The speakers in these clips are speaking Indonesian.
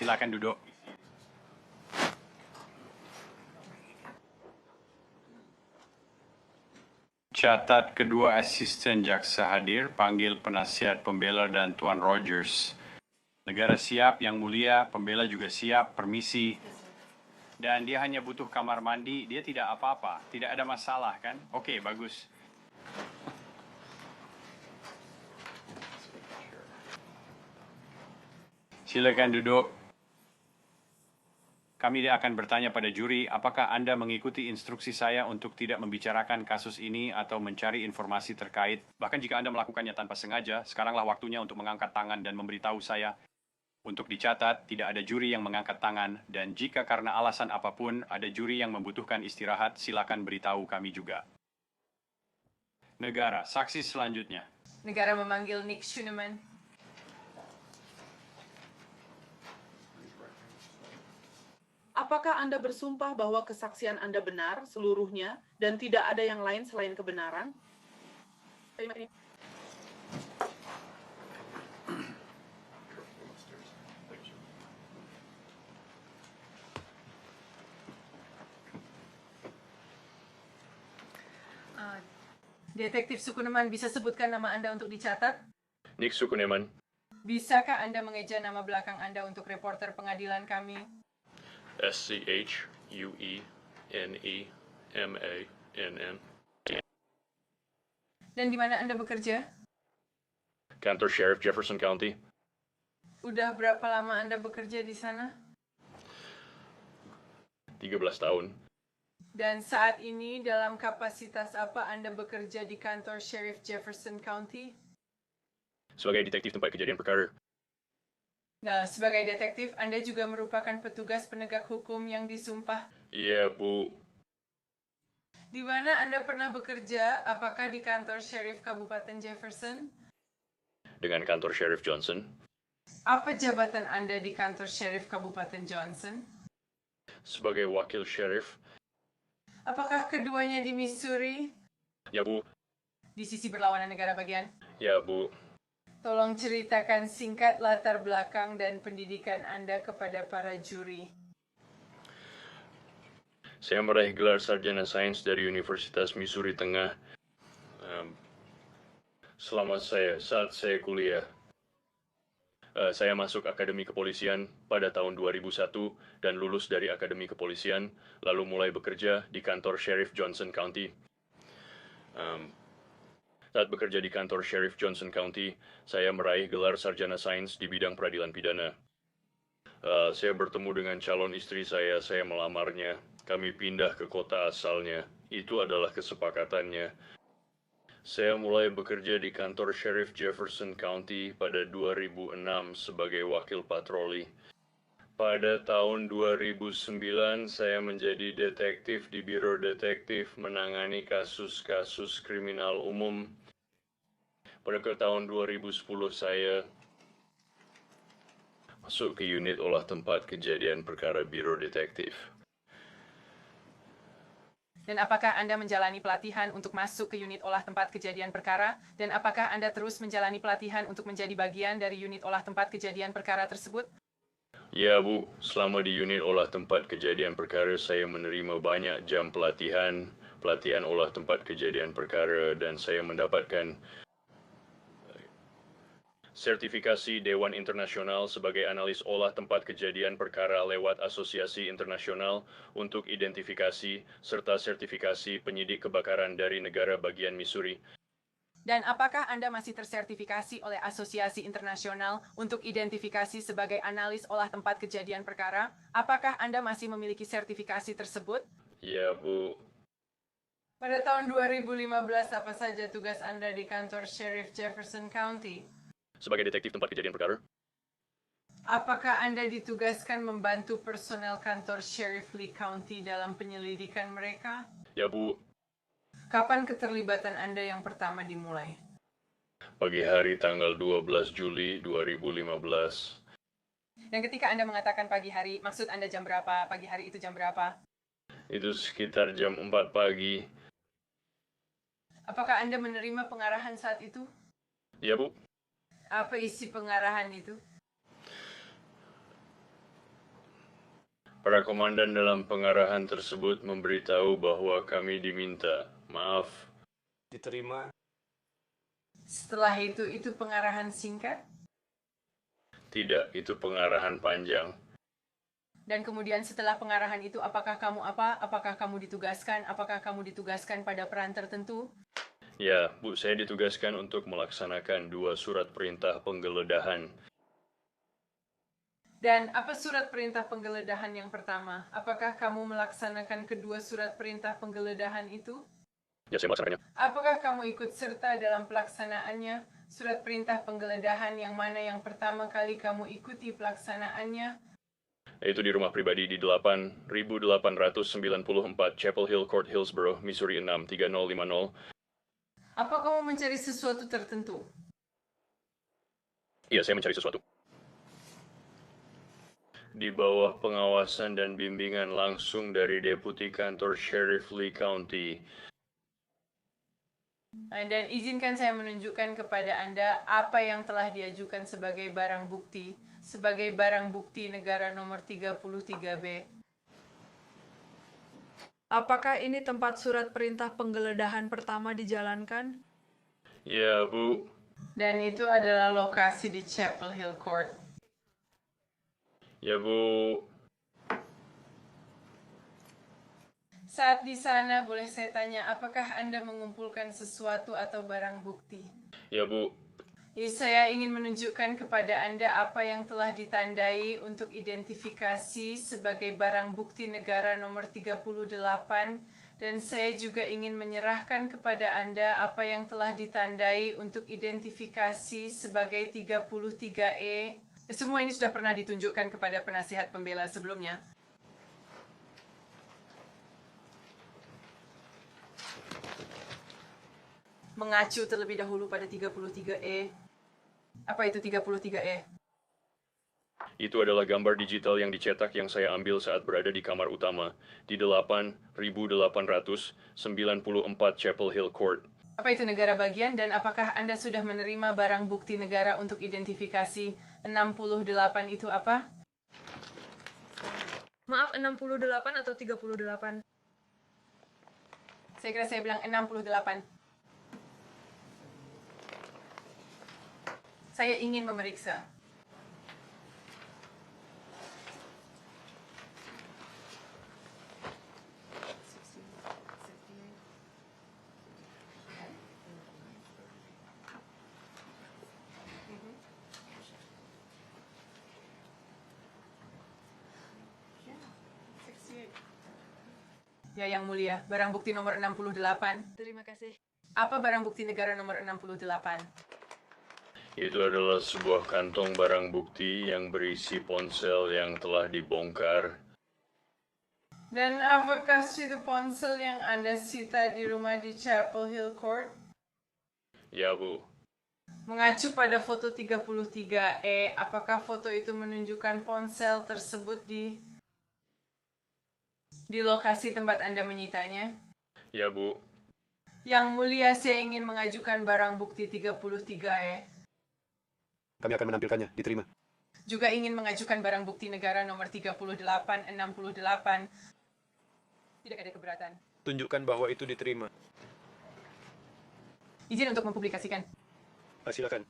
Silakan duduk. Catat kedua asisten jaksa hadir, panggil penasihat pembela dan Tuan Rogers. Negara siap, Yang Mulia, pembela juga siap, permisi. Dan dia hanya butuh kamar mandi, dia tidak apa-apa, tidak ada masalah kan? Oke, bagus. Silakan duduk. Kami akan bertanya pada juri, apakah Anda mengikuti instruksi saya untuk tidak membicarakan kasus ini atau mencari informasi terkait? Bahkan jika Anda melakukannya tanpa sengaja, sekaranglah waktunya untuk mengangkat tangan dan memberitahu saya. Untuk dicatat, tidak ada juri yang mengangkat tangan, dan jika karena alasan apapun ada juri yang membutuhkan istirahat, silakan beritahu kami juga. Negara, saksi selanjutnya. Negara memanggil Nick Schuneman. Apakah Anda bersumpah bahwa kesaksian Anda benar seluruhnya dan tidak ada yang lain selain kebenaran? Detektif Sukuneman, bisa sebutkan nama Anda untuk dicatat? Nick Sukuneman. Bisakah Anda mengeja nama belakang Anda untuk reporter pengadilan kami? SCHUENEMANN. Dan di mana Anda bekerja? Kantor Sheriff Jefferson County. Udah berapa lama Anda bekerja di sana? 13 tahun. Dan saat ini dalam kapasitas apa Anda bekerja di kantor Sheriff Jefferson County? Sebagai detektif tempat kejadian perkara. Nah, sebagai detektif, Anda juga merupakan petugas penegak hukum yang disumpah. Iya, Bu. Di mana Anda pernah bekerja? Apakah di kantor Sheriff Kabupaten Jefferson? Dengan kantor Sheriff Johnson. Apa jabatan Anda di kantor Sheriff Kabupaten Johnson? Sebagai wakil sheriff. Apakah keduanya di Missouri? Ya, Bu. Di sisi berlawanan negara bagian? Ya, Bu. Tolong ceritakan singkat latar belakang dan pendidikan Anda kepada para juri. Saya meraih gelar sarjana sains dari Universitas Missouri Tengah saat saya kuliah. Saya masuk Akademi Kepolisian pada tahun 2001 dan lulus dari Akademi Kepolisian, lalu mulai bekerja di kantor Sheriff Johnson County. Saat bekerja di kantor Sheriff Johnson County, saya meraih gelar sarjana sains di bidang peradilan pidana. Saya bertemu dengan calon istri saya melamarnya. Kami pindah ke kota asalnya. Itu adalah kesepakatannya. Saya mulai bekerja di kantor Sheriff Jefferson County pada 2006 sebagai wakil patroli. Pada tahun 2009, saya menjadi detektif di Biro Detektif menangani kasus-kasus kriminal umum. Pada tahun 2010, saya masuk ke unit olah tempat kejadian perkara Biro Detektif. Dan apakah Anda menjalani pelatihan untuk masuk ke unit olah tempat kejadian perkara? Dan apakah Anda terus menjalani pelatihan untuk menjadi bagian dari unit olah tempat kejadian perkara tersebut? Ya, Bu. Selama di unit olah tempat kejadian perkara, saya menerima banyak jam pelatihan olah tempat kejadian perkara, dan saya mendapatkan sertifikasi Dewan Internasional sebagai analis olah tempat kejadian perkara lewat Asosiasi Internasional untuk Identifikasi serta sertifikasi penyidik kebakaran dari negara bagian Missouri. Dan apakah Anda masih tersertifikasi oleh Asosiasi Internasional untuk Identifikasi sebagai analis olah tempat kejadian perkara? Apakah Anda masih memiliki sertifikasi tersebut? Ya, Bu. Pada tahun 2015, apa saja tugas Anda di kantor Sheriff Jefferson County? Sebagai detektif tempat kejadian perkara. Apakah Anda ditugaskan membantu personel kantor Sheriff Lee County dalam penyelidikan mereka? Ya, Bu. Kapan keterlibatan Anda yang pertama dimulai? Pagi hari tanggal 12 Juli 2015. Dan ketika Anda mengatakan pagi hari, maksud Anda jam berapa? Pagi hari itu jam berapa? Itu sekitar jam 4 pagi. Apakah Anda menerima pengarahan saat itu? Ya, Bu. Apa isi pengarahan itu? Para komandan dalam pengarahan tersebut memberitahu bahwa kami diminta, maaf, Diterima. Setelah itu pengarahan singkat. tidak, itu pengarahan panjang. Dan kemudian setelah pengarahan itu, apakah kamu apa? Apakah kamu ditugaskan? Apakah kamu ditugaskan pada peran tertentu? Ya, Bu, saya ditugaskan untuk melaksanakan 2 surat perintah penggeledahan. Dan apa surat perintah penggeledahan yang pertama? Apakah kamu melaksanakan kedua surat perintah penggeledahan itu? Ya, saya melaksanakannya. Apakah kamu ikut serta dalam pelaksanaannya? Surat perintah penggeledahan yang mana yang pertama kali kamu ikuti pelaksanaannya? Yaitu di rumah pribadi di 8894 Chapel Hill Court, Hillsborough, Missouri 63050. Apa kamu mencari sesuatu tertentu? Iya, saya mencari sesuatu. Di bawah pengawasan dan bimbingan langsung dari Deputi Kantor Sheriff Lee County. Dan izinkan saya menunjukkan kepada Anda apa yang telah diajukan sebagai barang bukti negara nomor 33B. Apakah ini tempat surat perintah penggeledahan pertama dijalankan? Ya, Bu. Dan itu adalah lokasi di Chapel Hill Court. Ya, Bu. Saat di sana, boleh saya tanya, apakah Anda mengumpulkan sesuatu atau barang bukti? Ya, Bu. Jadi saya ingin menunjukkan kepada Anda apa yang telah ditandai untuk identifikasi sebagai barang bukti negara nomor 38, dan saya juga ingin menyerahkan kepada Anda apa yang telah ditandai untuk identifikasi sebagai 33E. Semua ini sudah pernah ditunjukkan kepada penasihat pembela sebelumnya. Mengacu terlebih dahulu pada 33E. Apa itu 33E? Itu adalah gambar digital yang dicetak yang saya ambil saat berada di kamar utama di 8894 Chapel Hill Court. Apa itu negara bagian dan apakah Anda sudah menerima barang bukti negara untuk identifikasi 68 itu apa? Maaf, 68 atau 38? Saya kira saya bilang 68. Saya ingin memeriksa. Ya, Yang Mulia, barang bukti nomor 68. Terima kasih. Apa barang bukti negara nomor 68? Itu adalah sebuah kantong barang bukti yang berisi ponsel yang telah dibongkar. Dan apakah itu ponsel yang Anda sita di rumah di Chapel Hill Court? Ya, Bu. Mengacu pada foto 33E, apakah foto itu menunjukkan ponsel tersebut di lokasi tempat Anda menyitanya? Ya, Bu. Yang Mulia, saya ingin mengajukan barang bukti 33E. Kami akan menampilkannya. Diterima. Juga ingin mengajukan barang bukti negara nomor 3868. Tidak ada keberatan. Tunjukkan bahwa itu diterima. Izin untuk mempublikasikan. Silakan.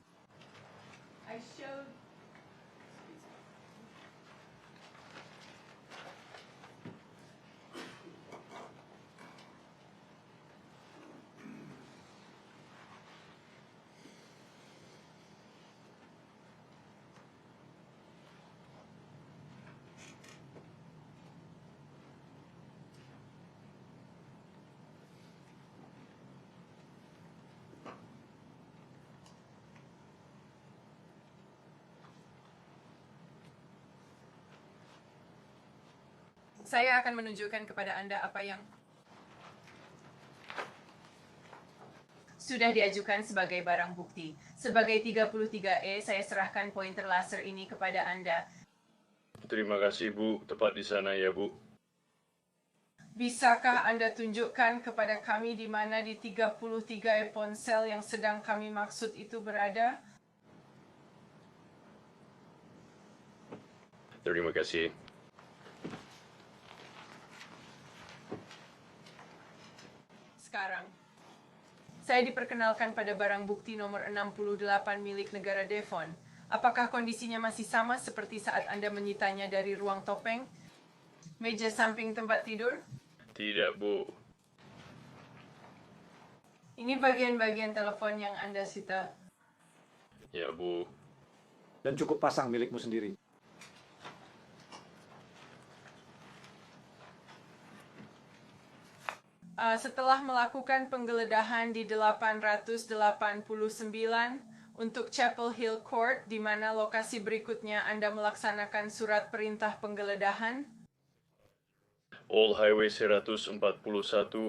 Saya akan menunjukkan kepada Anda apa yang sudah diajukan sebagai barang bukti. Sebagai 33E, saya serahkan pointer laser ini kepada Anda. Terima kasih, Bu. Tepat di sana ya, Bu. Bisakah Anda tunjukkan kepada kami di mana di 33E ponsel yang sedang kami maksud itu berada? Terima kasih. Sekarang, saya diperkenalkan pada barang bukti nomor 68 milik negara Devon. Apakah kondisinya masih sama seperti saat Anda menyitanya dari ruang topeng? Meja samping tempat tidur? Tidak, Bu. Ini bagian-bagian telepon yang Anda sita. Ya, Bu. Dan cukup pasang milikmu sendiri. Setelah melakukan penggeledahan di 889 untuk Chapel Hill Court, di mana lokasi berikutnya Anda melaksanakan surat perintah penggeledahan, Old Highway 141,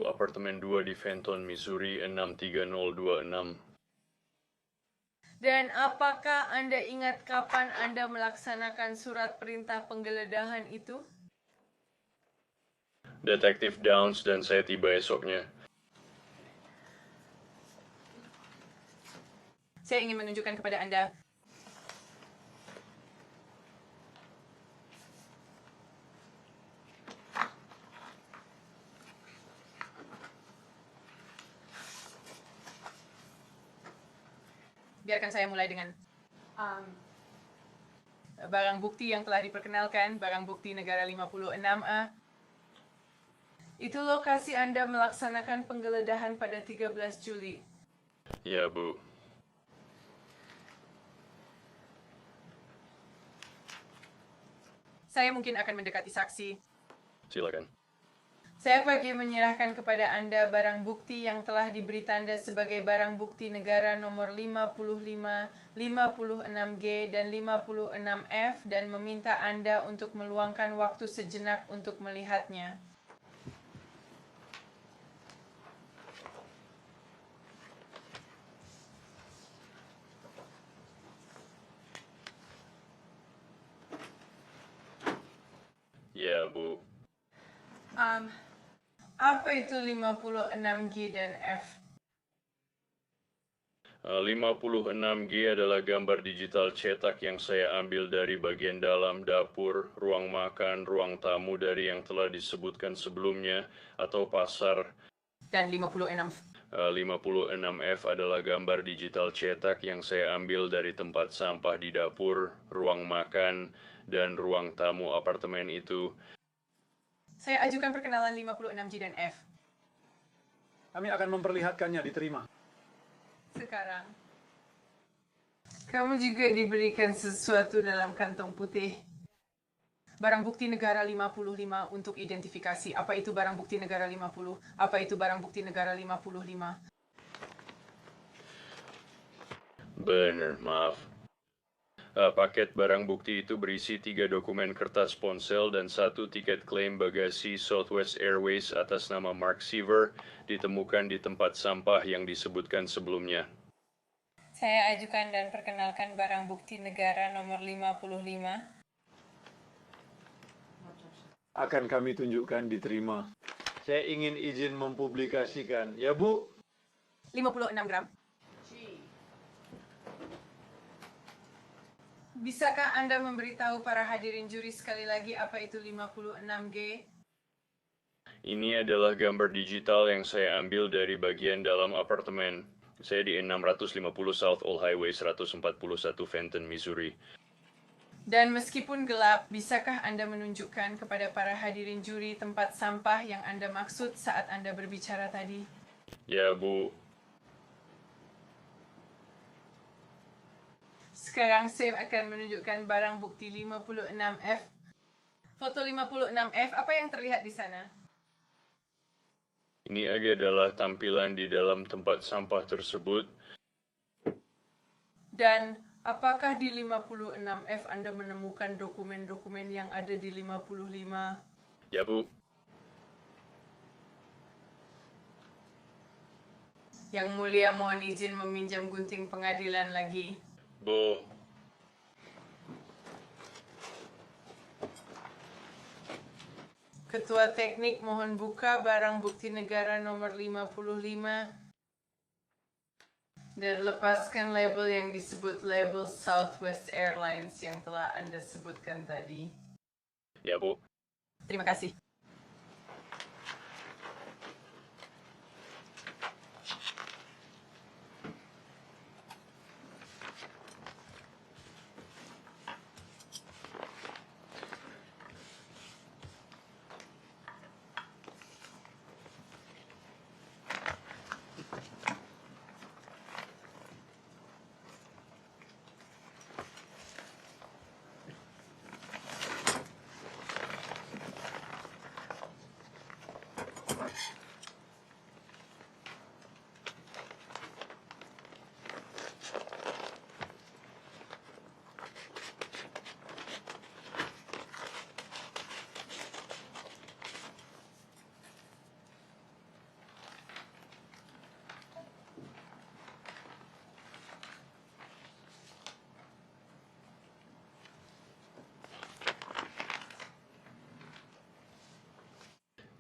apartemen 2 di Fenton, Missouri 63026. dan apakah Anda ingat kapan Anda melaksanakan surat perintah penggeledahan itu? Detektif Downs dan saya tiba esoknya. Saya ingin menunjukkan kepada Anda biarkan saya mulai dengan barang bukti yang telah diperkenalkan, barang bukti negara 56A. Itu lokasi Anda melaksanakan penggeledahan pada 13 Juli. Ya, Bu. Saya mungkin akan mendekati saksi. Silakan. Saya pergi menyerahkan kepada Anda barang bukti yang telah diberi tanda sebagai barang bukti negara nomor 55, 56G, dan 56F dan meminta Anda untuk meluangkan waktu sejenak untuk melihatnya. Ya, Bu. Apa itu 56G dan F? 56G adalah gambar digital cetak yang saya ambil dari bagian dalam dapur, ruang makan, ruang tamu dari yang telah disebutkan sebelumnya, atau pasar. Dan 56. 56F adalah gambar digital cetak yang saya ambil dari tempat sampah di dapur, ruang makan, dan ruang tamu apartemen itu. Saya ajukan perkenalan 56G dan F. Kami akan memperlihatkannya, diterima. Sekarang, kamu juga diberikan sesuatu dalam kantong putih. Barang bukti negara 55 untuk identifikasi. Apa itu barang bukti negara 50? Apa itu barang bukti negara 55? Benar, maaf. Paket barang bukti itu berisi 3 dokumen kertas ponsel dan 1 tiket klaim bagasi Southwest Airways atas nama Mark Seaver ditemukan di tempat sampah yang disebutkan sebelumnya. Saya ajukan dan perkenalkan barang bukti negara nomor 55. Akan kami tunjukkan, diterima. Saya ingin izin mempublikasikan. Ya, Bu? 56 gram. Bisakah Anda memberitahu para hadirin juri sekali lagi apa itu 56G? Ini adalah gambar digital yang saya ambil dari bagian dalam apartemen. Saya di 650 South Old Highway 141 Fenton, Missouri. Dan meskipun gelap, bisakah Anda menunjukkan kepada para hadirin juri tempat sampah yang Anda maksud saat Anda berbicara tadi? Ya, Bu. Sekarang saya akan menunjukkan barang bukti 56F. Foto 56F, apa yang terlihat di sana? Ini adalah tampilan di dalam tempat sampah tersebut. Dan apakah di 56F Anda menemukan dokumen-dokumen yang ada di 55? Ya, Bu. Yang mulia mohon izin meminjam gunting pengadilan lagi. Bu. Ketua teknik mohon buka barang bukti negara nomor 55 dan lepaskan label yang disebut label Southwest Airlines yang telah Anda sebutkan tadi. Ya, Bu. Terima kasih.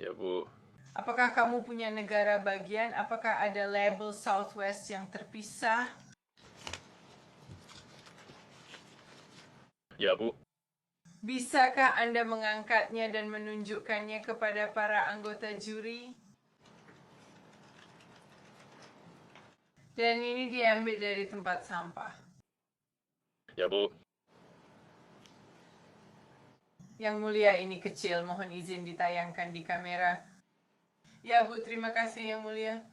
Ya, Bu. Apakah kamu punya negara bagian? Apakah ada label Southwest yang terpisah? Ya, Bu. Bisakah Anda mengangkatnya dan menunjukkannya kepada para anggota juri? Dan ini diambil dari tempat sampah. Ya, Bu. Yang mulia, ini kecil, mohon izin ditayangkan di kamera. Ya, Bu, terima kasih yang mulia.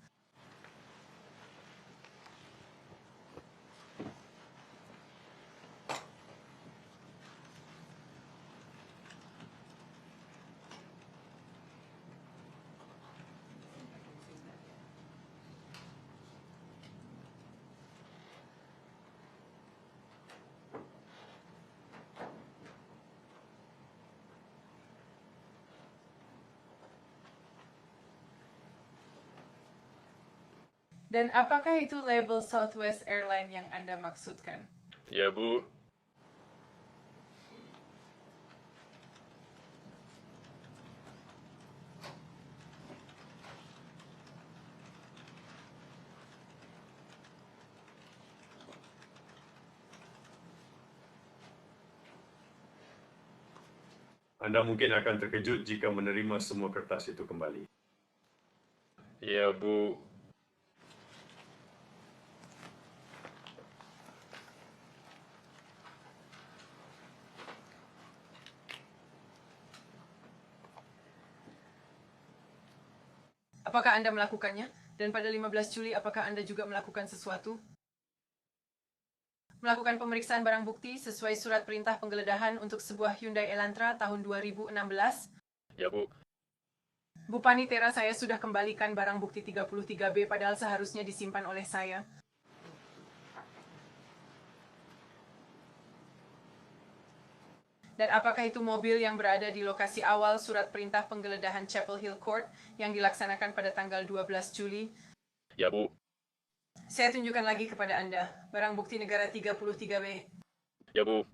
Dan apakah itu label Southwest Airline yang Anda maksudkan? Ya, Bu. Anda mungkin akan terkejut jika menerima semua kertas itu kembali. Ya, Bu. Apakah Anda melakukannya? Dan pada 15 Juli, apakah Anda juga melakukan sesuatu? Melakukan pemeriksaan barang bukti sesuai surat perintah penggeledahan untuk sebuah Hyundai Elantra tahun 2016. Ya, Bu. Bu Panitera, saya sudah kembalikan barang bukti 33B padahal seharusnya disimpan oleh saya. Dan apakah itu mobil yang berada di lokasi awal surat perintah penggeledahan Chapel Hill Court yang dilaksanakan pada tanggal 12 Juli? Ya, Bu. Saya tunjukkan lagi kepada Anda, barang bukti negara 33B. Ya, Bu.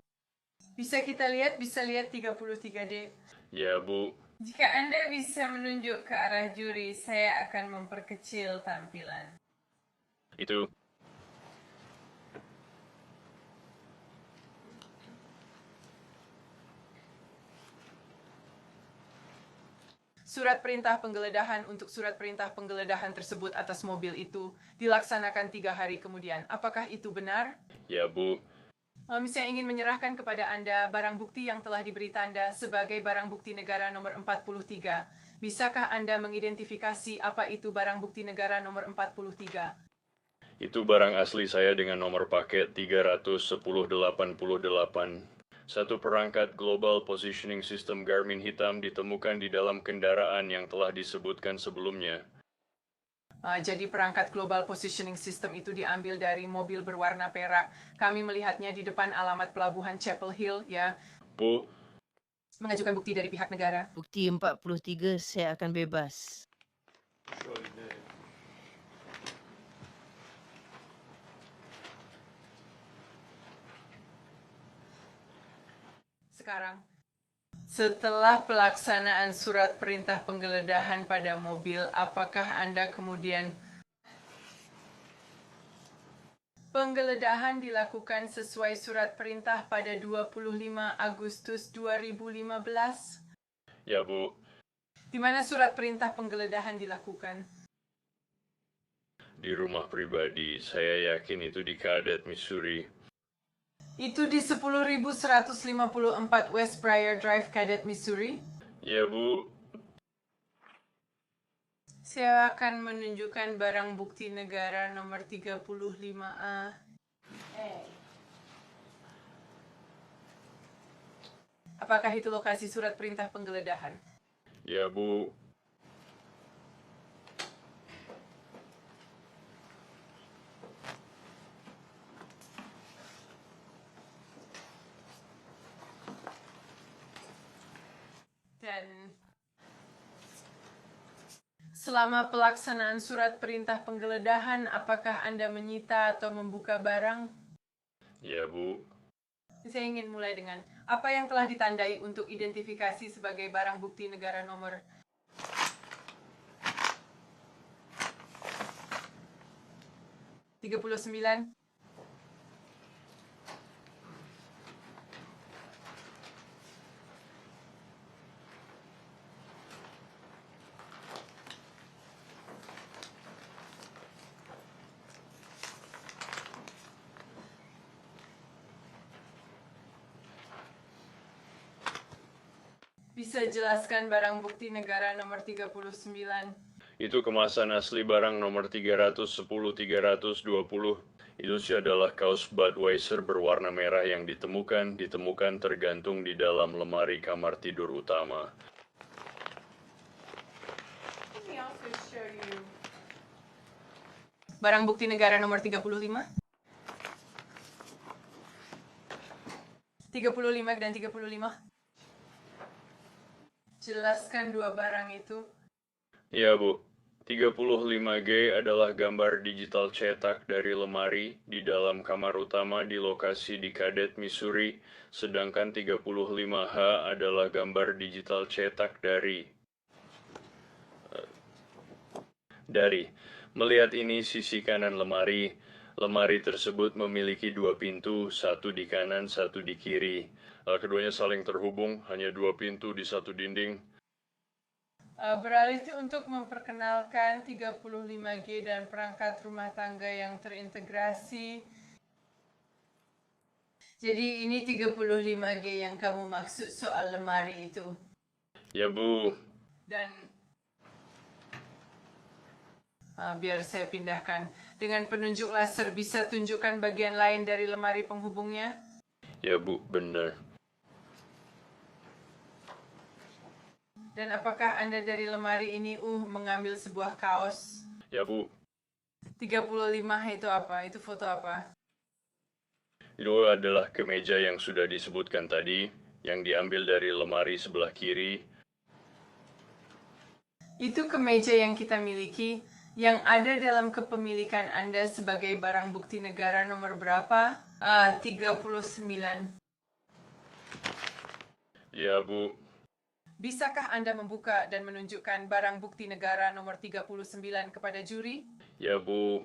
Bisa kita lihat, bisa lihat 33D. Ya, Bu. Jika Anda bisa menunjuk ke arah juri, saya akan memperkecil tampilan. Itu. Surat perintah penggeledahan untuk surat perintah penggeledahan tersebut atas mobil itu dilaksanakan 3 hari kemudian. Apakah itu benar? Ya, Bu. Saya ingin menyerahkan kepada Anda barang bukti yang telah diberi tanda sebagai barang bukti negara nomor 43. Bisakah Anda mengidentifikasi apa itu barang bukti negara nomor 43? Itu barang asli saya dengan nomor paket 31088. Satu perangkat Global Positioning System Garmin hitam ditemukan di dalam kendaraan yang telah disebutkan sebelumnya. Jadi perangkat Global Positioning System itu diambil dari mobil berwarna perak. Kami melihatnya di depan alamat pelabuhan Chapel Hill, ya. Bu. Mengajukan bukti dari pihak negara. Bukti 43, saya akan bebas. Sekarang, setelah pelaksanaan surat perintah penggeledahan pada mobil, apakah Anda kemudian penggeledahan dilakukan sesuai surat perintah pada 25 Agustus 2015? Ya, Bu. Di mana surat perintah penggeledahan dilakukan? Di rumah pribadi. Saya yakin itu di Cadet, Missouri. Itu di 10.154 West Briar Drive, Cadet, Missouri. Ya, Bu. Saya akan menunjukkan barang bukti negara nomor 35A. Apakah itu lokasi surat perintah penggeledahan? Ya, Bu. Dan selama pelaksanaan surat perintah penggeledahan, apakah Anda menyita atau membuka barang? Ya, Bu. Saya ingin mulai dengan apa yang telah ditandai untuk identifikasi sebagai barang bukti negara nomor 39. Bisa jelaskan barang bukti negara nomor 39. Itu kemasan asli barang nomor 310-320. Itu adalah kaos Budweiser berwarna merah yang ditemukan tergantung di dalam lemari kamar tidur utama. Barang bukti negara nomor 35. 35 dan 35. Jelaskan dua barang itu. Ya, Bu. 35G adalah gambar digital cetak dari lemari di dalam kamar utama di lokasi di Cadet, Missouri, sedangkan 35H adalah gambar digital cetak dari melihat ini sisi kanan lemari. Lemari tersebut memiliki dua pintu, satu di kanan, satu di kiri. Keduanya saling terhubung, hanya dua pintu di satu dinding. Beralih untuk memperkenalkan 35G dan perangkat rumah tangga yang terintegrasi. Jadi ini 35G yang kamu maksud soal lemari itu. Ya, Bu. Dan biar saya pindahkan. Dengan penunjuk laser bisa tunjukkan bagian lain dari lemari penghubungnya? Ya, Bu, benar. Dan apakah Anda dari lemari ini mengambil sebuah kaos? Ya, Bu. 35 itu apa? Itu foto apa? Itu adalah kemeja yang sudah disebutkan tadi, yang diambil dari lemari sebelah kiri. Itu kemeja yang kita miliki, yang ada dalam kepemilikan Anda sebagai barang bukti negara nomor berapa? 39. Ya, Bu. Bisakah Anda membuka dan menunjukkan barang bukti negara nomor 39 kepada juri? Ya, Bu.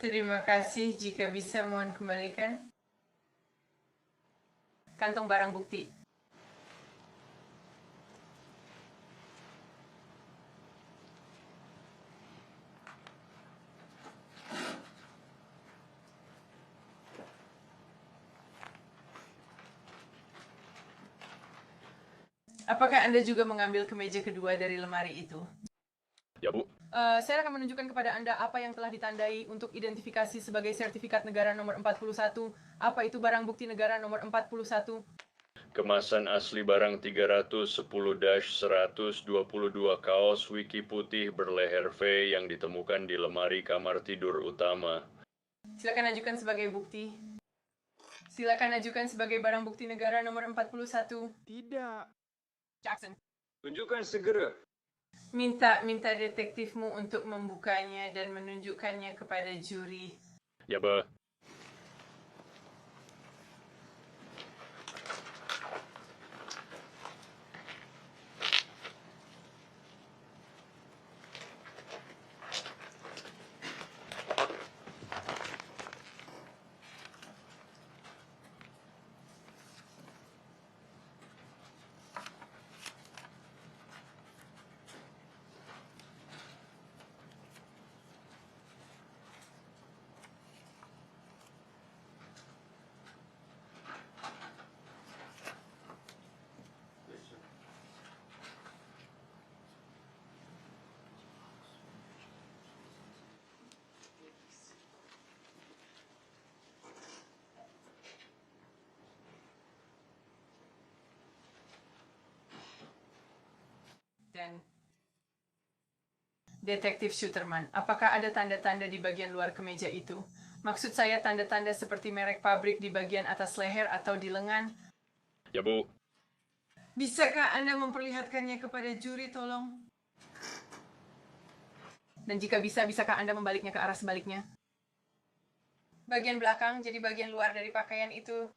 Terima kasih, jika bisa mohon kembalikan. Kantong barang bukti. Apakah Anda juga mengambil kemeja kedua dari lemari itu? Ya, Bu. Saya akan menunjukkan kepada Anda apa yang telah ditandai untuk identifikasi sebagai sertifikat negara nomor 41. Apa itu barang bukti negara nomor 41? Kemasan asli barang 310-122 kaos wiki putih berleher V yang ditemukan di lemari kamar tidur utama. Silakan ajukan sebagai bukti. Silakan ajukan sebagai barang bukti negara nomor 41. Tidak. Jackson. Tunjukkan segera. Minta detektifmu untuk membukanya dan menunjukkannya kepada juri. Ya, Bu. Dan Detektif Suterman, apakah ada tanda-tanda di bagian luar kemeja itu? Maksud saya tanda-tanda seperti merek pabrik di bagian atas leher atau di lengan. Ya, Bu. Bisakah Anda memperlihatkannya kepada juri, tolong? Dan jika bisa, bisakah Anda membaliknya ke arah sebaliknya? Bagian belakang, jadi bagian luar dari pakaian itu.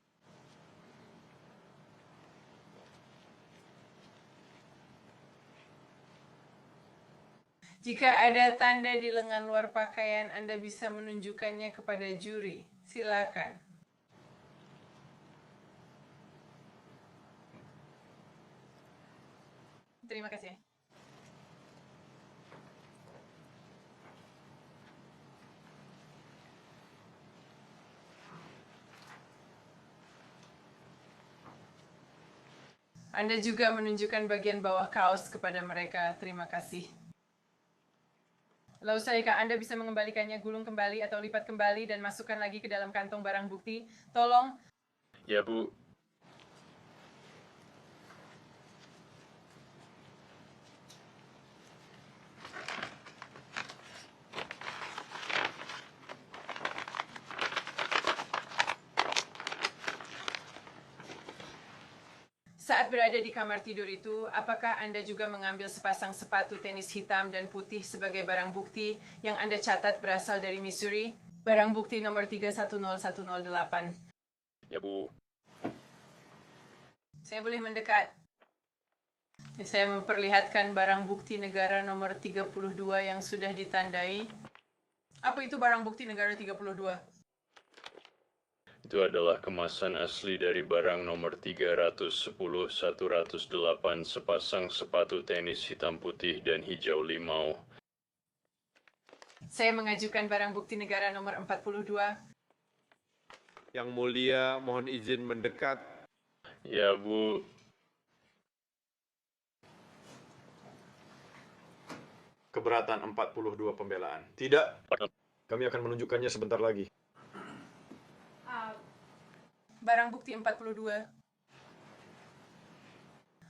Jika ada tanda di lengan luar pakaian, Anda bisa menunjukkannya kepada juri. Silakan. Terima kasih. Anda juga menunjukkan bagian bawah kaos kepada mereka. Terima kasih. Lalu jika Anda bisa mengembalikannya, gulung kembali atau lipat kembali dan masukkan lagi ke dalam kantong barang bukti. Tolong. Ya, Bu. Saat berada di kamar tidur itu, apakah Anda juga mengambil sepasang sepatu tenis hitam dan putih sebagai barang bukti yang Anda catat berasal dari Missouri? Barang bukti nomor 310108. Ya, Bu. Saya boleh mendekat. Saya memperlihatkan barang bukti negara nomor 32 yang sudah ditandai. Apa itu barang bukti negara 32? Itu adalah kemasan asli dari barang nomor 310-108, sepasang sepatu tenis hitam putih dan hijau limau. Saya mengajukan barang bukti negara nomor 42. Yang mulia, mohon izin mendekat. Ya, Bu. Keberatan 42 pembelaan. Tidak. Kami akan menunjukkannya sebentar lagi. Barang bukti 42.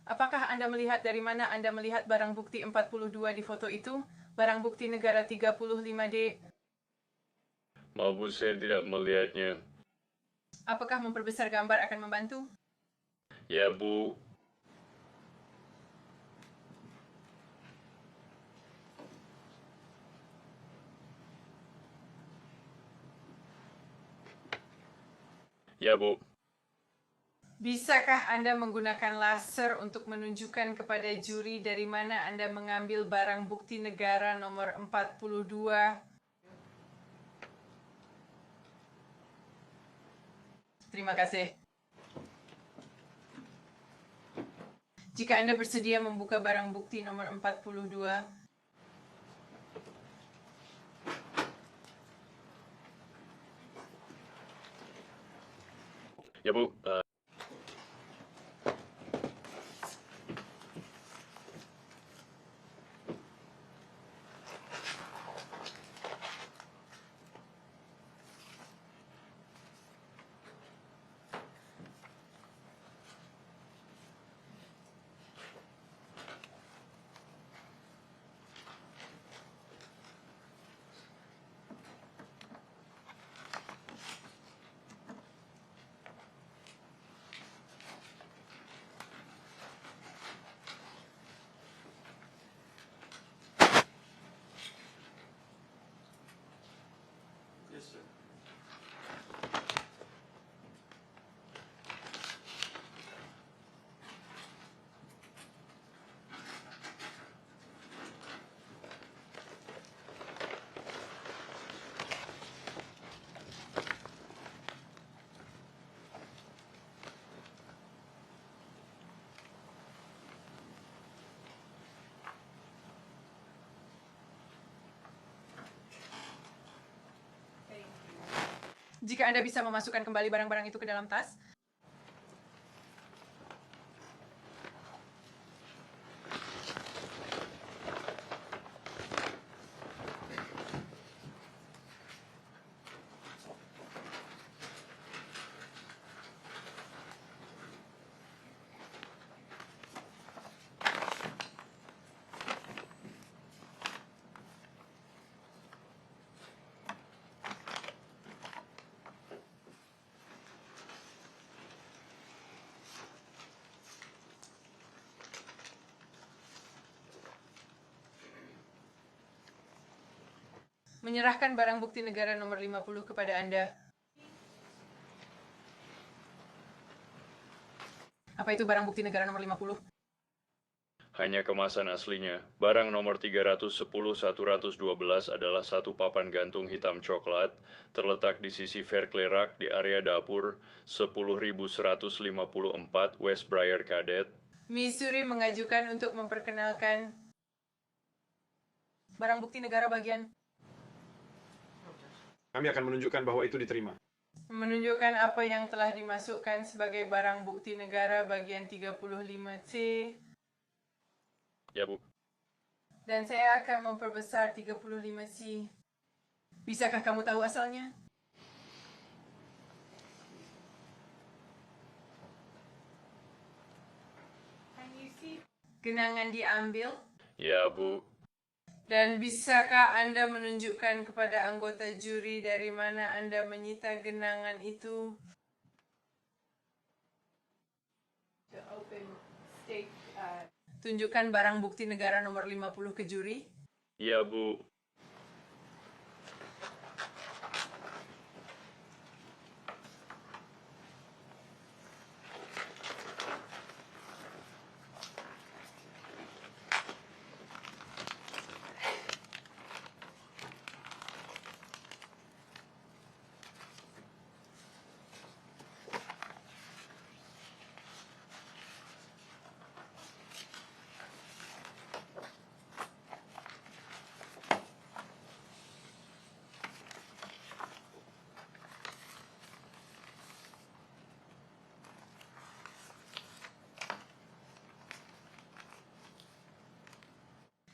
Apakah Anda melihat dari mana Anda melihat barang bukti 42 di foto itu? Barang bukti negara 35D. Maaf, Bu, saya tidak melihatnya. Apakah memperbesar gambar akan membantu? Ya, Bu. Ya, Bu. Bisakah Anda menggunakan laser untuk menunjukkan kepada juri dari mana Anda mengambil barang bukti negara nomor 42? Terima kasih. Jika Anda bersedia membuka barang bukti nomor 42, Ya, Bu. jika Anda bisa memasukkan kembali barang-barang itu ke dalam tas, menyerahkan barang bukti negara nomor 50 kepada Anda. Apa itu barang bukti negara nomor 50? Hanya kemasan aslinya. Barang nomor 310-112 adalah satu papan gantung hitam coklat, terletak di sisi Fairclough Rack di area dapur 10154 West Briar Cadet. Missouri mengajukan untuk memperkenalkan barang bukti negara bagian Kami akan menunjukkan bahwa itu diterima. menunjukkan apa yang telah dimasukkan sebagai barang bukti negara bagian 35C. Ya, Bu. Dan saya akan memperbesar 35C. Bisakah kamu tahu asalnya? Genangan diambil. Ya, Bu. Dan bisakah Anda menunjukkan kepada anggota juri dari mana Anda menyita genangan itu? Tunjukkan barang bukti negara nomor 50 ke juri. Ya, Bu.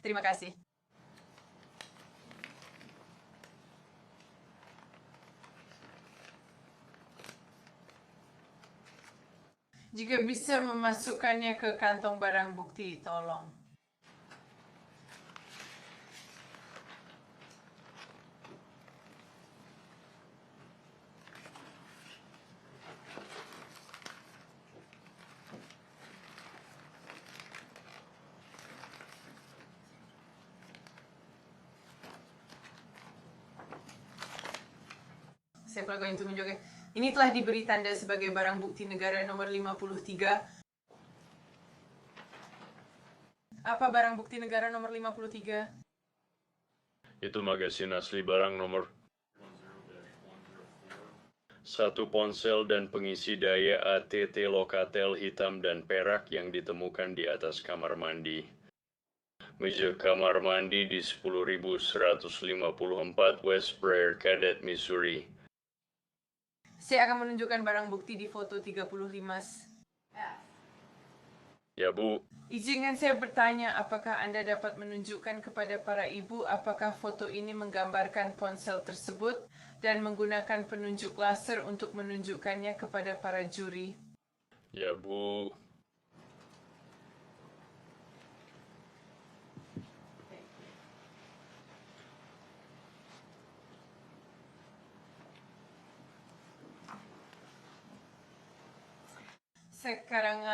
Terima kasih. Jika bisa memasukkannya ke kantong barang bukti, tolong. Saya pelakukan untuk menunjukkan. Ini telah diberi tanda sebagai barang bukti negara nomor 53. Apa barang bukti negara nomor 53? Itu magasin asli barang nomor 1 ponsel dan pengisi daya ATT Locatel hitam dan perak yang ditemukan di atas kamar mandi. Meja kamar mandi di 10154 West Briar Cadet, Missouri. Saya akan menunjukkan barang bukti di foto 35. Ya, Bu. Izinkan saya bertanya, apakah Anda dapat menunjukkan kepada para ibu apakah foto ini menggambarkan ponsel tersebut dan menggunakan penunjuk laser untuk menunjukkannya kepada para juri? Ya, Bu. Sekarang,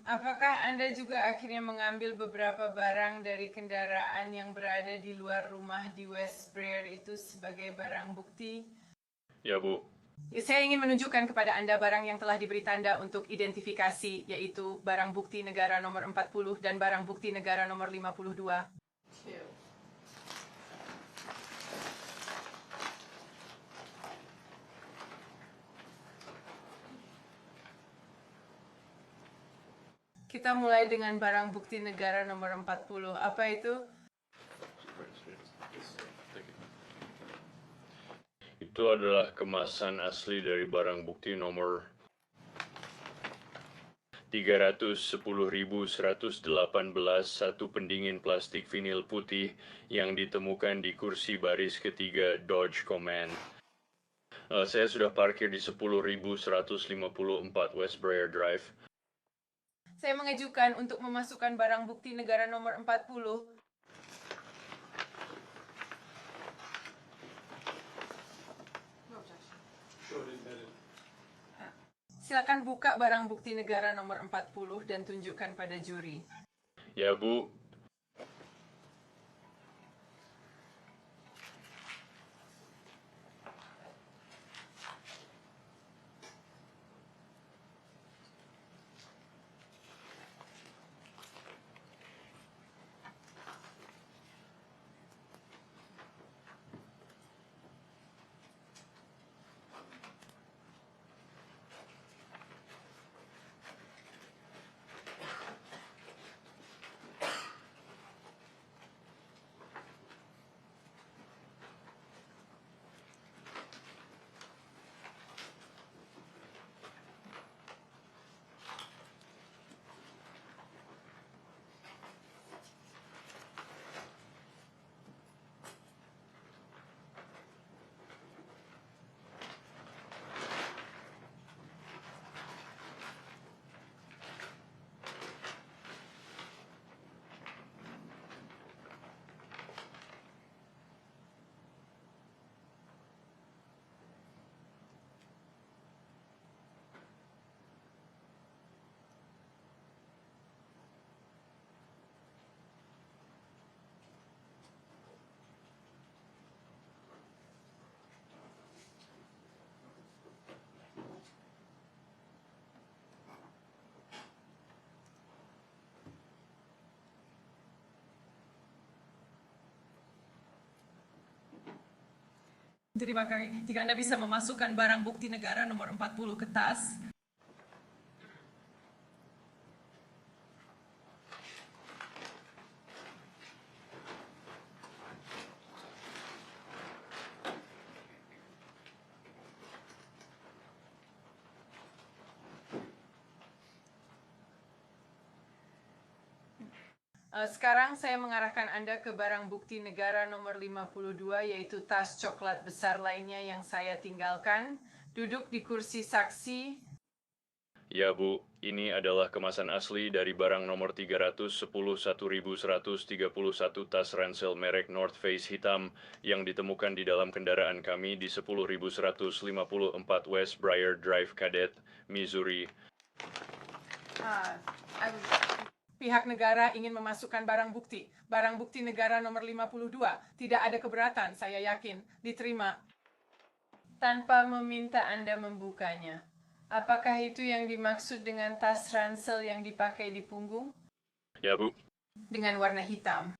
apakah Anda juga akhirnya mengambil beberapa barang dari kendaraan yang berada di luar rumah di West Briar itu sebagai barang bukti? Ya, Bu. Saya ingin menunjukkan kepada Anda barang yang telah diberi tanda untuk identifikasi, yaitu barang bukti negara nomor 40 dan barang bukti negara nomor 52. Kita mulai dengan barang bukti negara nomor 40. Apa itu? Itu adalah kemasan asli dari barang bukti nomor 310.118, satu pendingin plastik vinil putih yang ditemukan di kursi baris ketiga Dodge Command. Saya sudah parkir di 10.154 West Briar Drive. Saya mengajukan untuk memasukkan barang bukti negara nomor 40. Silakan buka barang bukti negara nomor 40 dan tunjukkan pada juri. Ya, Bu. Terima kasih. Jika Anda bisa memasukkan barang bukti negara nomor 40 ke tas. Sekarang saya mengarahkan Anda ke barang bukti negara nomor 52, yaitu tas coklat besar lainnya yang saya tinggalkan. Duduk di kursi saksi. Ya Bu, ini adalah kemasan asli dari barang nomor 310.1131 tas ransel merek North Face hitam yang ditemukan di dalam kendaraan kami di 10.154 West Briar Drive, Cadet, Missouri. Pihak negara ingin memasukkan barang bukti. Barang bukti negara nomor 52. Tidak ada keberatan, saya yakin. Diterima. Tanpa meminta Anda membukanya. Apakah itu yang dimaksud dengan tas ransel yang dipakai di punggung? Ya Bu. Dengan warna hitam.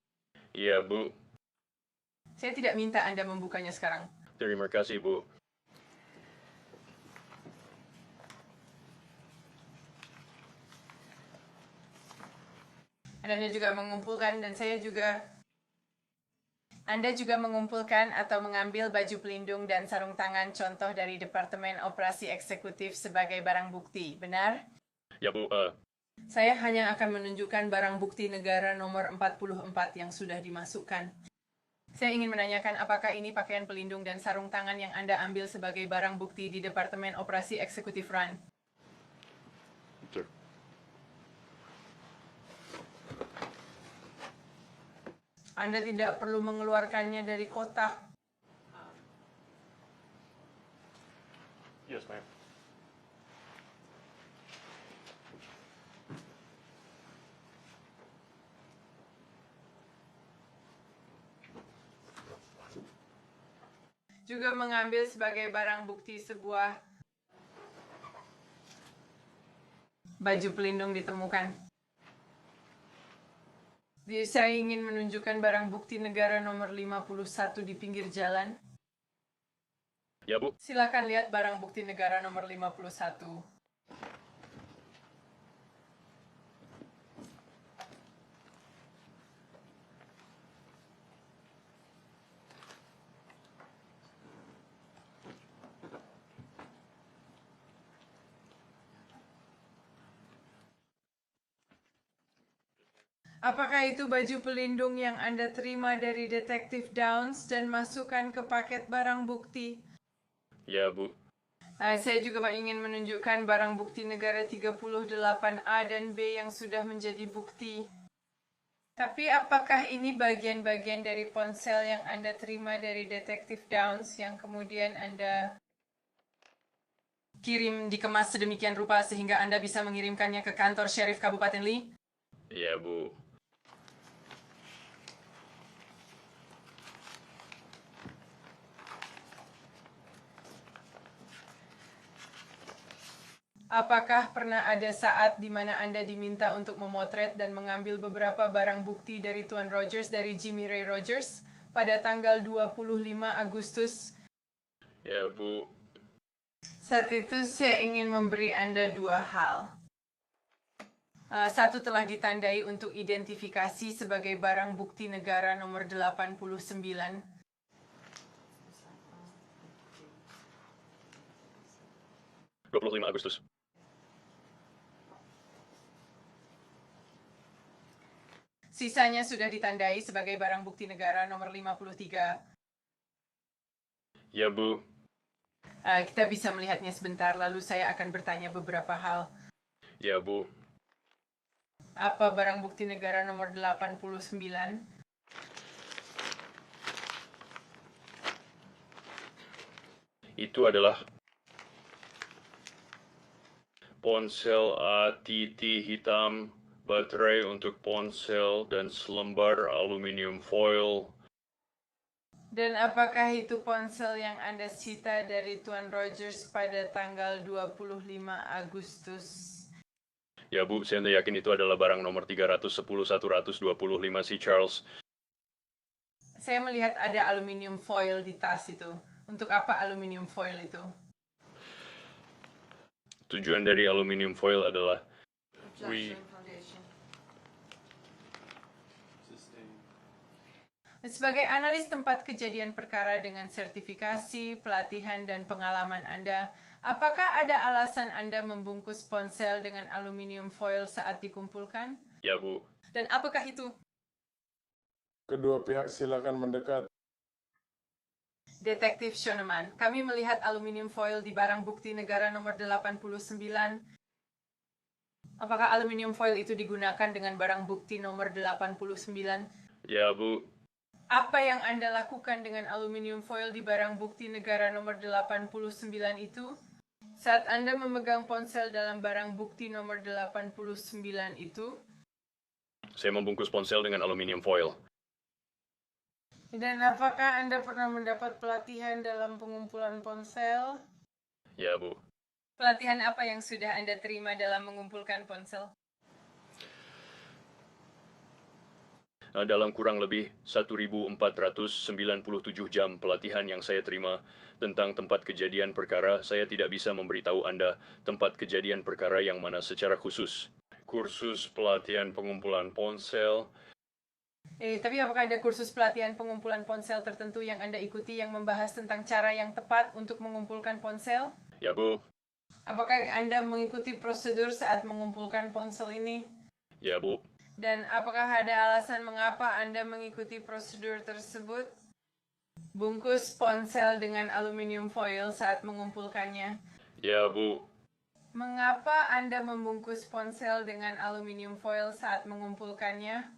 Iya Bu. Saya tidak minta Anda membukanya sekarang. Terima kasih Bu. Anda juga mengumpulkan dan Anda juga mengumpulkan atau mengambil baju pelindung dan sarung tangan contoh dari Departemen Operasi Eksekutif sebagai barang bukti, benar? Ya Bu, Saya hanya akan menunjukkan barang bukti negara nomor 44 yang sudah dimasukkan. Saya ingin menanyakan apakah ini pakaian pelindung dan sarung tangan yang Anda ambil sebagai barang bukti di Departemen Operasi Eksekutif RAN? Sir. Anda tidak perlu mengeluarkannya dari kotak. Yes, ma'am. Juga mengambil sebagai barang bukti sebuah baju pelindung ditemukan. Saya ingin menunjukkan barang bukti negara nomor 51 di pinggir jalan. Ya Bu. Silakan lihat barang bukti negara nomor 51. Apakah itu baju pelindung yang Anda terima dari Detektif Downs dan masukkan ke paket barang bukti? Ya Bu. Saya juga ingin menunjukkan barang bukti negara 38A dan B yang sudah menjadi bukti. Tapi apakah ini bagian-bagian dari ponsel yang Anda terima dari Detektif Downs yang kemudian Anda kirim dikemas sedemikian rupa sehingga Anda bisa mengirimkannya ke kantor Sheriff Kabupaten Lee? Ya Bu. Apakah pernah ada saat di mana Anda diminta untuk memotret dan mengambil beberapa barang bukti dari Tuan Rogers dari Jimmy Ray Rogers pada tanggal 25 Agustus? Ya Bu. Saat itu saya ingin memberi Anda dua hal. Satu telah ditandai untuk identifikasi sebagai barang bukti negara nomor 89. Agustus. Sisanya sudah ditandai sebagai barang bukti negara nomor 53. Ya Bu. Kita bisa melihatnya sebentar, lalu saya akan bertanya beberapa hal. Ya Bu. Apa barang bukti negara nomor 89? Itu adalah ponsel ATT hitam, baterai untuk ponsel, dan selembar aluminium foil. Dan apakah itu ponsel yang Anda sita dari Tuan Rogers pada tanggal 25 Agustus? Ya Bu, saya yakin itu adalah barang nomor 310.125 si Charles. Saya melihat ada aluminium foil di tas itu. Untuk apa aluminium foil itu? Tujuan dari aluminium foil adalah Sebagai analis tempat kejadian perkara dengan sertifikasi, pelatihan, dan pengalaman Anda, apakah ada alasan Anda membungkus ponsel dengan aluminium foil saat dikumpulkan? Ya, Bu. Dan apakah itu? Kedua pihak silakan mendekat. Detektif Shoneman, kami melihat aluminium foil di barang bukti negara nomor 89. Apakah aluminium foil itu digunakan dengan barang bukti nomor 89? Ya, Bu. Apa yang Anda lakukan dengan aluminium foil di barang bukti negara nomor 89 itu? Saat Anda memegang ponsel dalam barang bukti nomor 89 itu? Saya membungkus ponsel dengan aluminium foil. Dan apakah Anda pernah mendapat pelatihan dalam pengumpulan ponsel? Ya, Bu. Pelatihan apa yang sudah Anda terima dalam mengumpulkan ponsel? Dalam kurang lebih 1.497 jam pelatihan yang saya terima tentang tempat kejadian perkara, saya tidak bisa memberitahu Anda tempat kejadian perkara yang mana secara khusus. Kursus pelatihan pengumpulan ponsel. Tapi apakah ada kursus pelatihan pengumpulan ponsel tertentu yang Anda ikuti yang membahas tentang cara yang tepat untuk mengumpulkan ponsel? Ya, Bu. Apakah Anda mengikuti prosedur saat mengumpulkan ponsel ini? Ya, Bu. Dan apakah ada alasan mengapa Anda mengikuti prosedur tersebut? Bungkus ponsel dengan aluminium foil saat mengumpulkannya. Ya, Bu. Mengapa Anda membungkus ponsel dengan aluminium foil saat mengumpulkannya?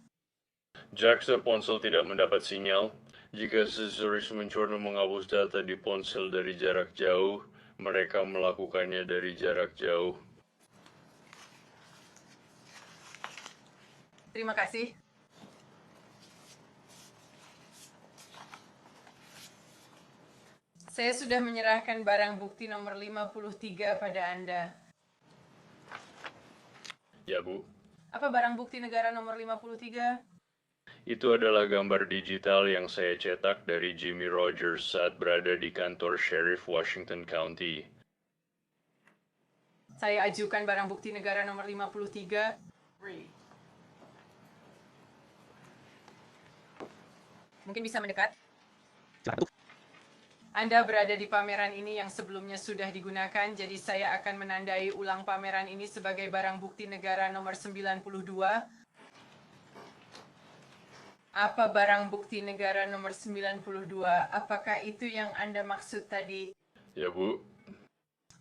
Jaksa ponsel tidak mendapat sinyal. Jika seseorang mencoba menghapus data di ponsel dari jarak jauh, mereka melakukannya dari jarak jauh. Terima kasih. Saya sudah menyerahkan barang bukti nomor 53 pada Anda. Ya, Bu. Apa barang bukti negara nomor 53? Itu adalah gambar digital yang saya cetak dari Jimmy Rogers saat berada di kantor Sheriff Washington County. Saya ajukan barang bukti negara nomor 53. Mungkin bisa mendekat. Anda berada di pameran ini yang sebelumnya sudah digunakan, jadi saya akan menandai ulang pameran ini sebagai barang bukti negara nomor 92. Apa barang bukti negara nomor 92? Apakah itu yang Anda maksud tadi? Ya, Bu.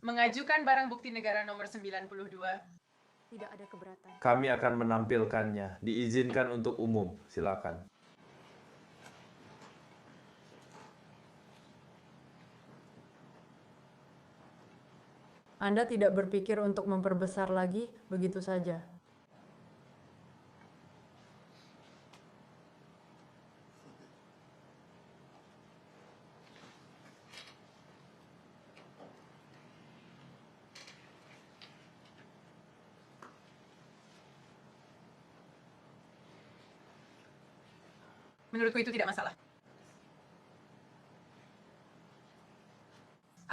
Mengajukan barang bukti negara nomor 92. Tidak ada keberatan. Kami akan menampilkannya. Diizinkan untuk umum. Silakan. Anda tidak berpikir untuk memperbesar lagi, begitu saja. Menurutku itu tidak masalah.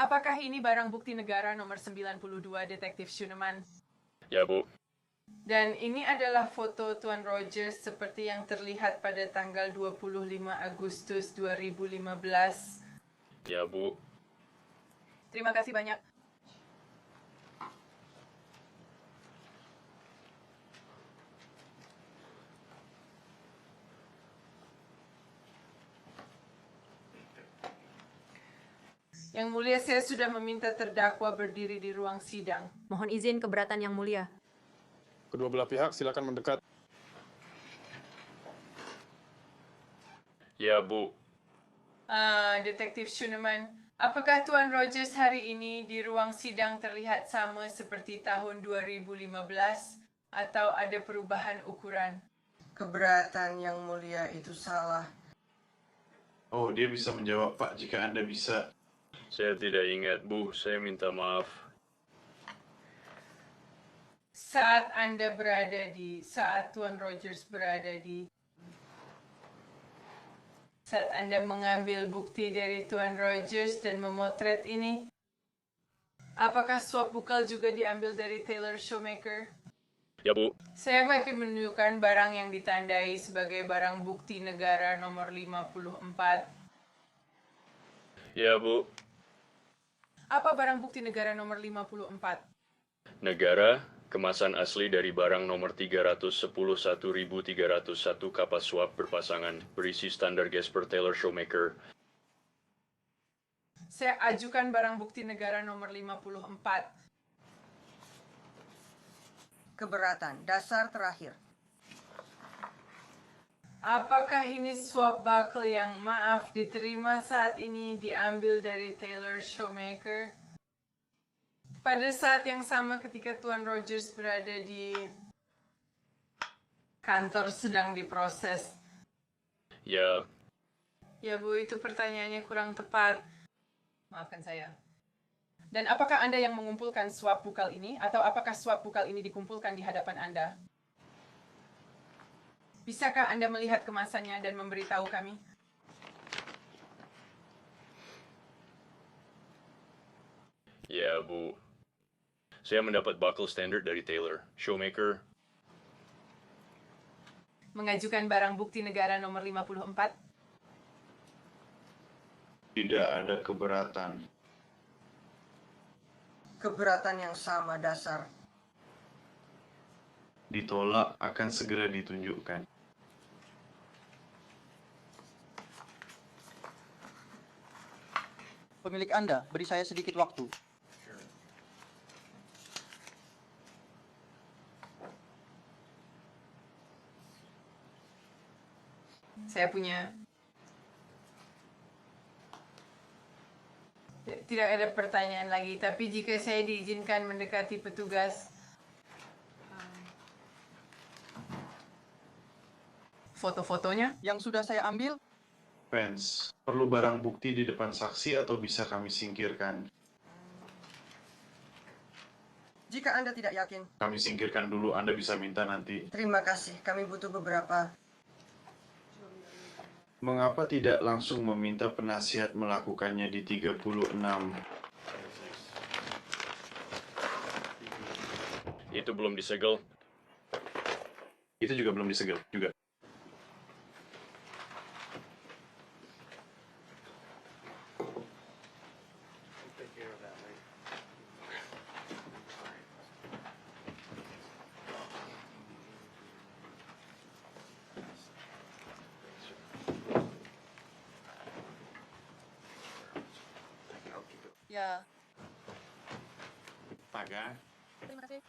Apakah ini barang bukti negara nomor 92, Detektif Schuneman? Ya, Bu. Dan ini adalah foto Tuan Rogers seperti yang terlihat pada tanggal 25 Agustus 2015. Ya, Bu. Terima kasih banyak. Yang mulia, saya sudah meminta terdakwa berdiri di ruang sidang. Mohon izin keberatan yang mulia. Kedua belah pihak silakan mendekat. Ya, Bu. Detektif Schuneman, apakah Tuan Rogers hari ini di ruang sidang terlihat sama seperti tahun 2015 atau ada perubahan ukuran? Keberatan yang mulia itu salah. Oh, dia bisa menjawab, Pak, jika Anda bisa. Saya tidak ingat, Bu. Saya minta maaf. Saat Tuan Rogers berada di saat Anda mengambil bukti dari Tuan Rogers dan memotret ini? Apakah swab bukal juga diambil dari Taylor Shoemaker? Ya, Bu. Saya akan menunjukkan barang yang ditandai sebagai barang bukti negara nomor 54. Ya, Bu. Apa barang bukti negara nomor 54? Negara, kemasan asli dari barang nomor 311.301 kapas swab berpasangan berisi standar Gasper Taylor Shoemaker. Saya ajukan barang bukti negara nomor 54. Keberatan. Dasar terakhir. Apakah ini swab buckle yang maaf diterima saat ini diambil dari Taylor Shoemaker? Pada saat yang sama ketika Tuan Rogers berada di kantor sedang diproses. Ya. Ya Bu, itu pertanyaannya kurang tepat. Maafkan saya. Dan apakah Anda yang mengumpulkan swab bukal ini, atau apakah swab bukal ini dikumpulkan di hadapan Anda? Bisakah Anda melihat kemasannya dan memberitahu kami? Ya, Bu. Saya mendapat buckle standard dari Taylor Shoemaker. Mengajukan barang bukti negara nomor 54? Tidak ada keberatan. Keberatan yang sama dasar. Ditolak akan segera ditunjukkan. Pemilik Anda, beri saya sedikit waktu. Saya punya... Tidak ada pertanyaan lagi, tapi jika saya diizinkan mendekati petugas... Foto-fotonya? Yang sudah saya ambil? Vance, perlu barang bukti di depan saksi atau bisa kami singkirkan? Jika Anda tidak yakin, Kami singkirkan dulu, Anda bisa minta nanti. terima kasih. Kami butuh beberapa. Mengapa tidak langsung meminta penasihat melakukannya di 36? Itu belum disegel. Itu juga belum disegel juga. Ya. Paga. Terima kasih.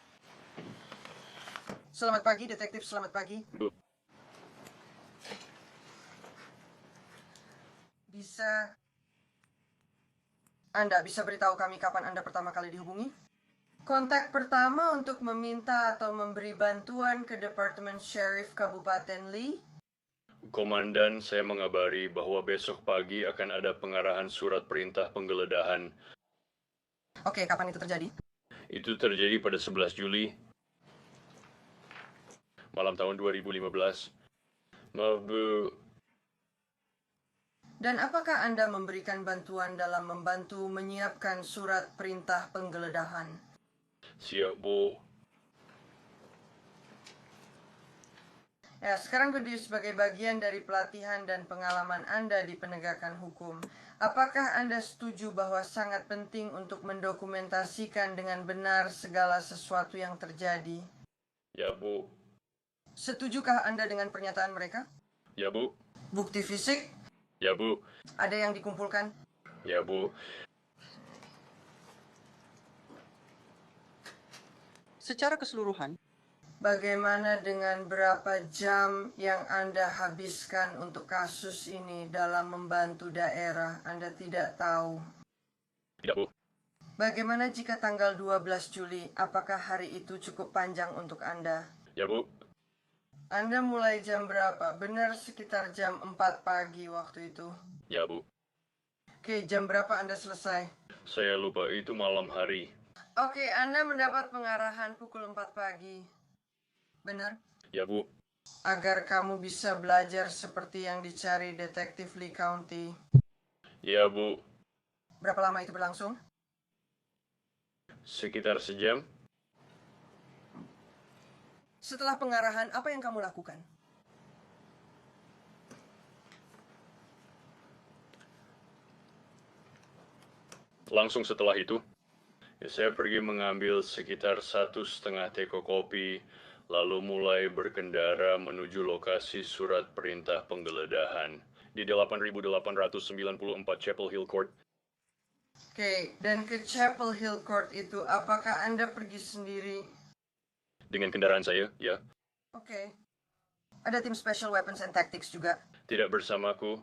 Selamat pagi, detektif. Selamat pagi. Bu. Anda bisa beritahu kami kapan Anda pertama kali dihubungi? Kontak pertama untuk meminta atau memberi bantuan ke Departemen Sheriff Kabupaten Lee? Komandan, saya mengabari bahwa besok pagi akan ada pengarahan surat perintah penggeledahan. Oke, kapan itu terjadi? Itu terjadi pada 11 Juli. Malam tahun 2015. Maaf, Bu. Dan apakah Anda memberikan bantuan dalam membantu menyiapkan surat perintah penggeledahan? Siap, Bu. Ya, sekarang berdiri sebagai bagian dari pelatihan dan pengalaman Anda di penegakan hukum. Apakah Anda setuju bahwa sangat penting untuk mendokumentasikan dengan benar segala sesuatu yang terjadi? Ya, Bu. Setujukah Anda dengan pernyataan mereka? Ya, Bu. Bukti fisik? Ya, Bu. Ada yang dikumpulkan? Ya, Bu. Secara keseluruhan, bagaimana dengan berapa jam yang Anda habiskan untuk kasus ini dalam membantu daerah? Anda tidak tahu. Tidak, Bu. Bagaimana jika tanggal 12 Juli? Apakah hari itu cukup panjang untuk Anda? Ya, Bu. Anda mulai jam berapa? Benar sekitar jam 4 pagi waktu itu. Ya, Bu. Oke, jam berapa Anda selesai? Saya lupa, itu malam hari. Oke, Anda mendapat pengarahan pukul 4 pagi. Benar? Ya, Bu. agar kamu bisa belajar seperti yang dicari Detektif Lee County. Ya, Bu. Berapa lama itu berlangsung? Sekitar sejam. Setelah pengarahan, apa yang kamu lakukan? Langsung setelah itu, saya pergi mengambil sekitar 1,5 teko kopi, lalu mulai berkendara menuju lokasi surat perintah penggeledahan di 8894 Chapel Hill Court. Oke, dan ke Chapel Hill Court itu, apakah Anda pergi sendiri? Dengan kendaraan saya, ya. Oke. Ada tim Special Weapons and Tactics juga. Tidak bersamaku.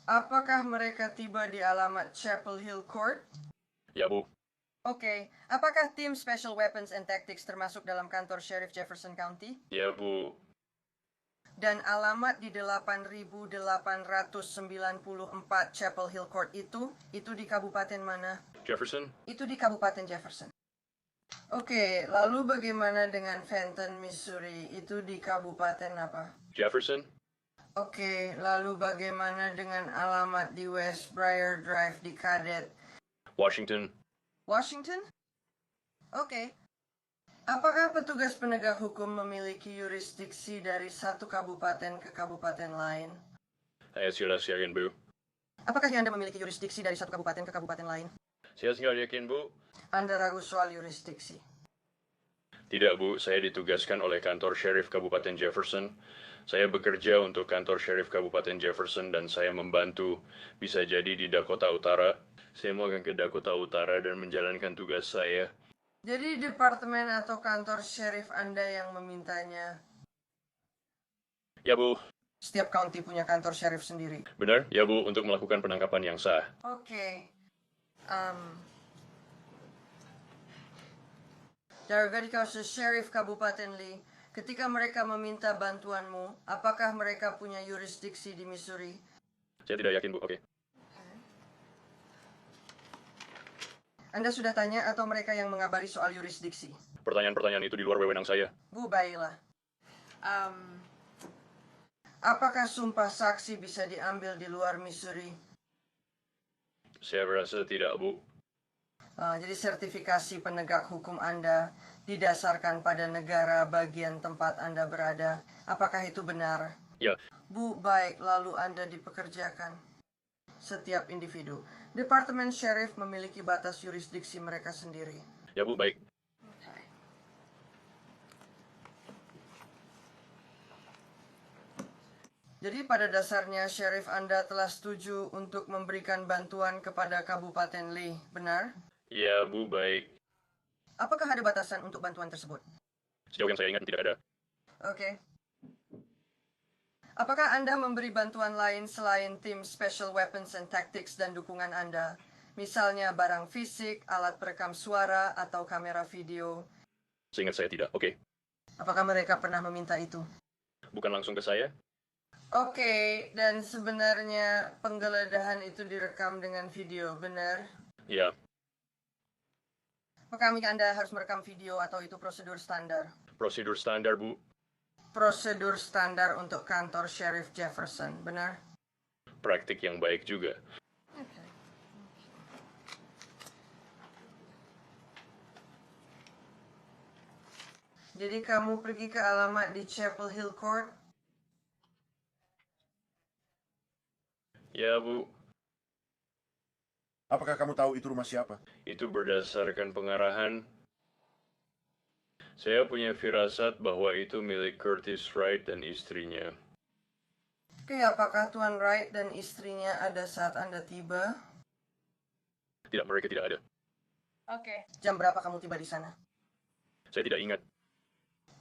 Apakah mereka tiba di alamat Chapel Hill Court? Ya, Bu. Oke. Apakah tim Special Weapons and Tactics termasuk dalam kantor Sheriff Jefferson County? Ya, Bu. Dan alamat di 8894 Chapel Hill Court itu di kabupaten mana? Jefferson? Itu di Kabupaten Jefferson. Oke, lalu bagaimana dengan Fenton, Missouri? Itu di kabupaten apa? Jefferson? Oke, lalu bagaimana dengan alamat di West Briar Drive di Cadet? Washington? Washington? Oke. Apakah petugas penegak hukum memiliki yurisdiksi dari satu kabupaten ke kabupaten lain? Saya sudah yakin, Bu. Apakah Anda memiliki yurisdiksi dari satu kabupaten ke kabupaten lain? Saya sudah yakin, Bu. Anda ragu soal yurisdiksi? Tidak, Bu. Saya ditugaskan oleh kantor Sheriff Kabupaten Jefferson. Saya bekerja untuk kantor Sheriff Kabupaten Jefferson dan saya membantu, bisa jadi di Dakota Utara. Saya mau akan ke Dakota Utara dan menjalankan tugas saya. Jadi departemen atau kantor sheriff Anda yang memintanya? Ya, Bu. Setiap county punya kantor sheriff sendiri. Benar? Ya, Bu, untuk melakukan penangkapan yang sah. Oke. Dari kau sheriff Kabupaten Lee, ketika mereka meminta bantuanmu, apakah mereka punya yurisdiksi di Missouri? Saya tidak yakin, Bu. Oke. Anda sudah tanya atau mereka yang mengabari soal yurisdiksi? Pertanyaan-pertanyaan itu di luar wewenang saya. Bu, baiklah. Apakah sumpah saksi bisa diambil di luar Missouri? Saya rasa tidak, Bu. Jadi sertifikasi penegak hukum Anda didasarkan pada negara bagian tempat Anda berada. Apakah itu benar? Ya. Bu, baik. Lalu Anda dipekerjakan. Setiap individu. Departemen Sheriff memiliki batas yurisdiksi mereka sendiri. Ya, Bu, baik. Jadi pada dasarnya Sheriff Anda telah setuju untuk memberikan bantuan kepada Kabupaten Lee, benar? Ya, Bu, baik. Apakah ada batasan untuk bantuan tersebut? Sejauh yang saya ingat tidak ada. Oke. Apakah Anda memberi bantuan lain selain tim Special Weapons and Tactics dan dukungan Anda? Misalnya barang fisik, alat perekam suara, atau kamera video? Seingat saya tidak. Oke. Apakah mereka pernah meminta itu? Bukan langsung ke saya? Oke, dan sebenarnya penggeledahan itu direkam dengan video, benar? Ya. Apakah Anda harus merekam video atau itu prosedur standar? Prosedur standar, Bu. Prosedur standar untuk kantor Sheriff Jefferson, benar? Praktik yang baik juga. Jadi kamu pergi ke alamat di Chapel Hill Court? Ya, Bu. Apakah kamu tahu itu rumah siapa? Itu berdasarkan pengarahan. Saya punya firasat bahwa itu milik Curtis Wright dan istrinya. Oke, apakah Tuan Wright dan istrinya ada saat Anda tiba? Tidak, mereka tidak ada. Oke. Jam berapa kamu tiba di sana? Saya tidak ingat.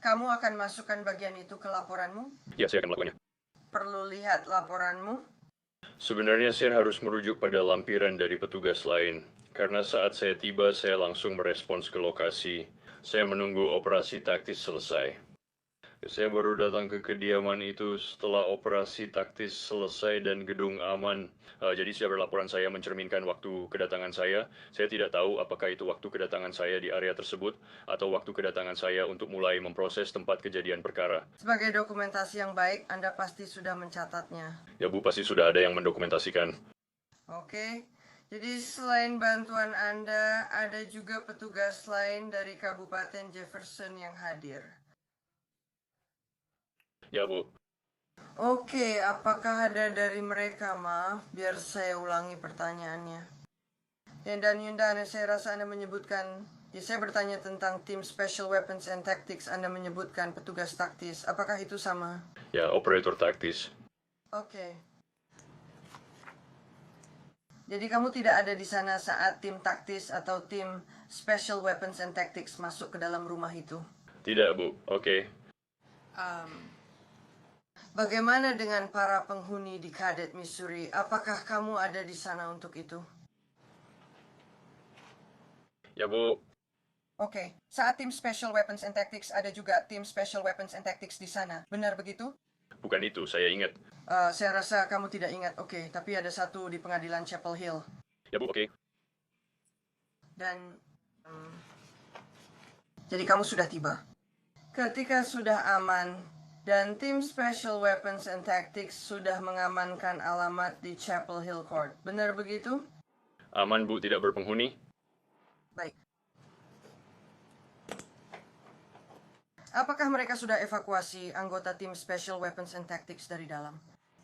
Kamu akan masukkan bagian itu ke laporanmu? Ya, saya akan melakukannya. Perlu lihat laporanmu? Sebenarnya saya harus merujuk pada lampiran dari petugas lain. Karena saat saya tiba, saya langsung merespons ke lokasi. Saya menunggu operasi taktis selesai. Saya baru datang ke kediaman itu setelah operasi taktis selesai dan gedung aman. Jadi setiap laporan saya mencerminkan waktu kedatangan saya. Saya tidak tahu apakah itu waktu kedatangan saya di area tersebut atau waktu kedatangan saya untuk mulai memproses tempat kejadian perkara. Sebagai dokumentasi yang baik, Anda pasti sudah mencatatnya. Ya Bu, pasti sudah ada yang mendokumentasikan. Oke. Jadi selain bantuan Anda, ada juga petugas lain dari Kabupaten Jefferson yang hadir. Ya Bu. Oke, apakah ada dari mereka, maaf, biar saya ulangi pertanyaannya. Dan Yunda, saya rasa Anda menyebutkan, saya bertanya tentang tim Special Weapons and Tactics, Anda menyebutkan petugas taktis, apakah itu sama? Ya, operator taktis. Oke. Jadi kamu tidak ada di sana saat tim taktis atau tim Special Weapons and Tactics masuk ke dalam rumah itu? Tidak Bu, oke. Bagaimana dengan para penghuni di Cadet, Missouri? Apakah kamu ada di sana untuk itu? Ya Bu. Oke, saat tim Special Weapons and Tactics ada juga tim Special Weapons and Tactics di sana. Benar begitu? Bukan itu, saya ingat. Saya rasa kamu tidak ingat. Oke, tapi ada satu di pengadilan Chapel Hill. Ya Bu, oke. Dan jadi kamu sudah tiba. Ketika sudah aman dan tim Special Weapons and Tactics sudah mengamankan alamat di Chapel Hill Court. Benar begitu? Aman Bu, tidak berpenghuni? Baik. Apakah mereka sudah evakuasi anggota tim Special Weapons and Tactics dari dalam?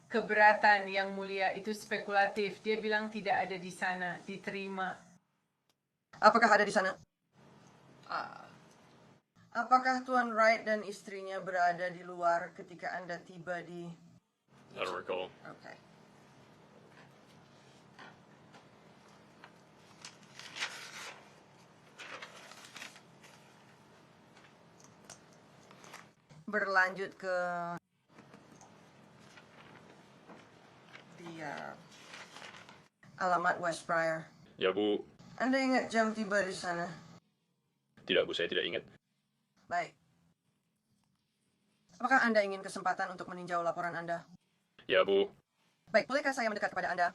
Keberatan yang mulia itu spekulatif. Dia bilang tidak ada di sana. Diterima. Apakah ada di sana? Apakah Tuan Wright dan istrinya berada di luar ketika Anda tiba di... I don't recall. Oke. Berlanjut ke... alamat West Briar. Ya Bu. Anda ingat jam tiba di sana? Tidak Bu, saya tidak ingat. Baik. Apakah Anda ingin kesempatan untuk meninjau laporan Anda? Ya Bu. Baik, bolehkah saya mendekat kepada Anda?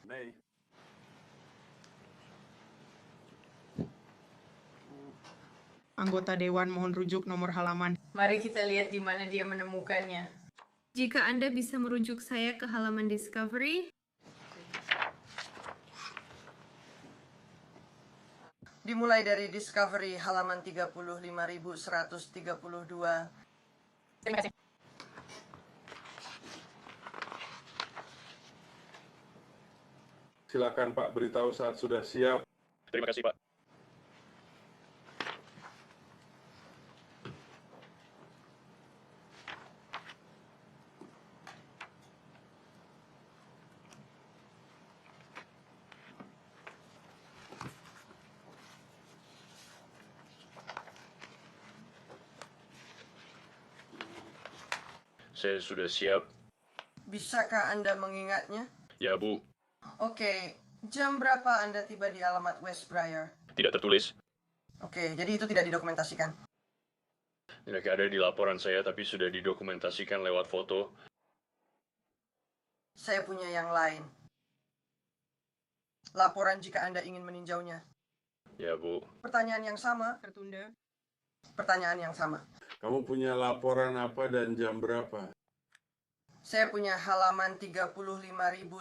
Anggota Dewan mohon rujuk nomor halaman. Mari kita lihat di mana dia menemukannya. Jika Anda bisa merujuk saya ke halaman Discovery. Dimulai dari Discovery halaman 35.132. Terima kasih. Silakan Pak, beritahu saat sudah siap. Terima kasih Pak. Saya sudah siap. Bisakah Anda mengingatnya? Ya Bu. Oke, jam berapa Anda tiba di alamat West Briar? Tidak tertulis. Oke, jadi itu tidak didokumentasikan. Tidak ada di laporan saya, tapi sudah didokumentasikan lewat foto. Saya punya yang lain. Laporan jika Anda ingin meninjaunya. Ya Bu. Pertanyaan yang sama. Tertunda. Pertanyaan yang sama. Kamu punya laporan apa dan jam berapa? Saya punya halaman 35.116,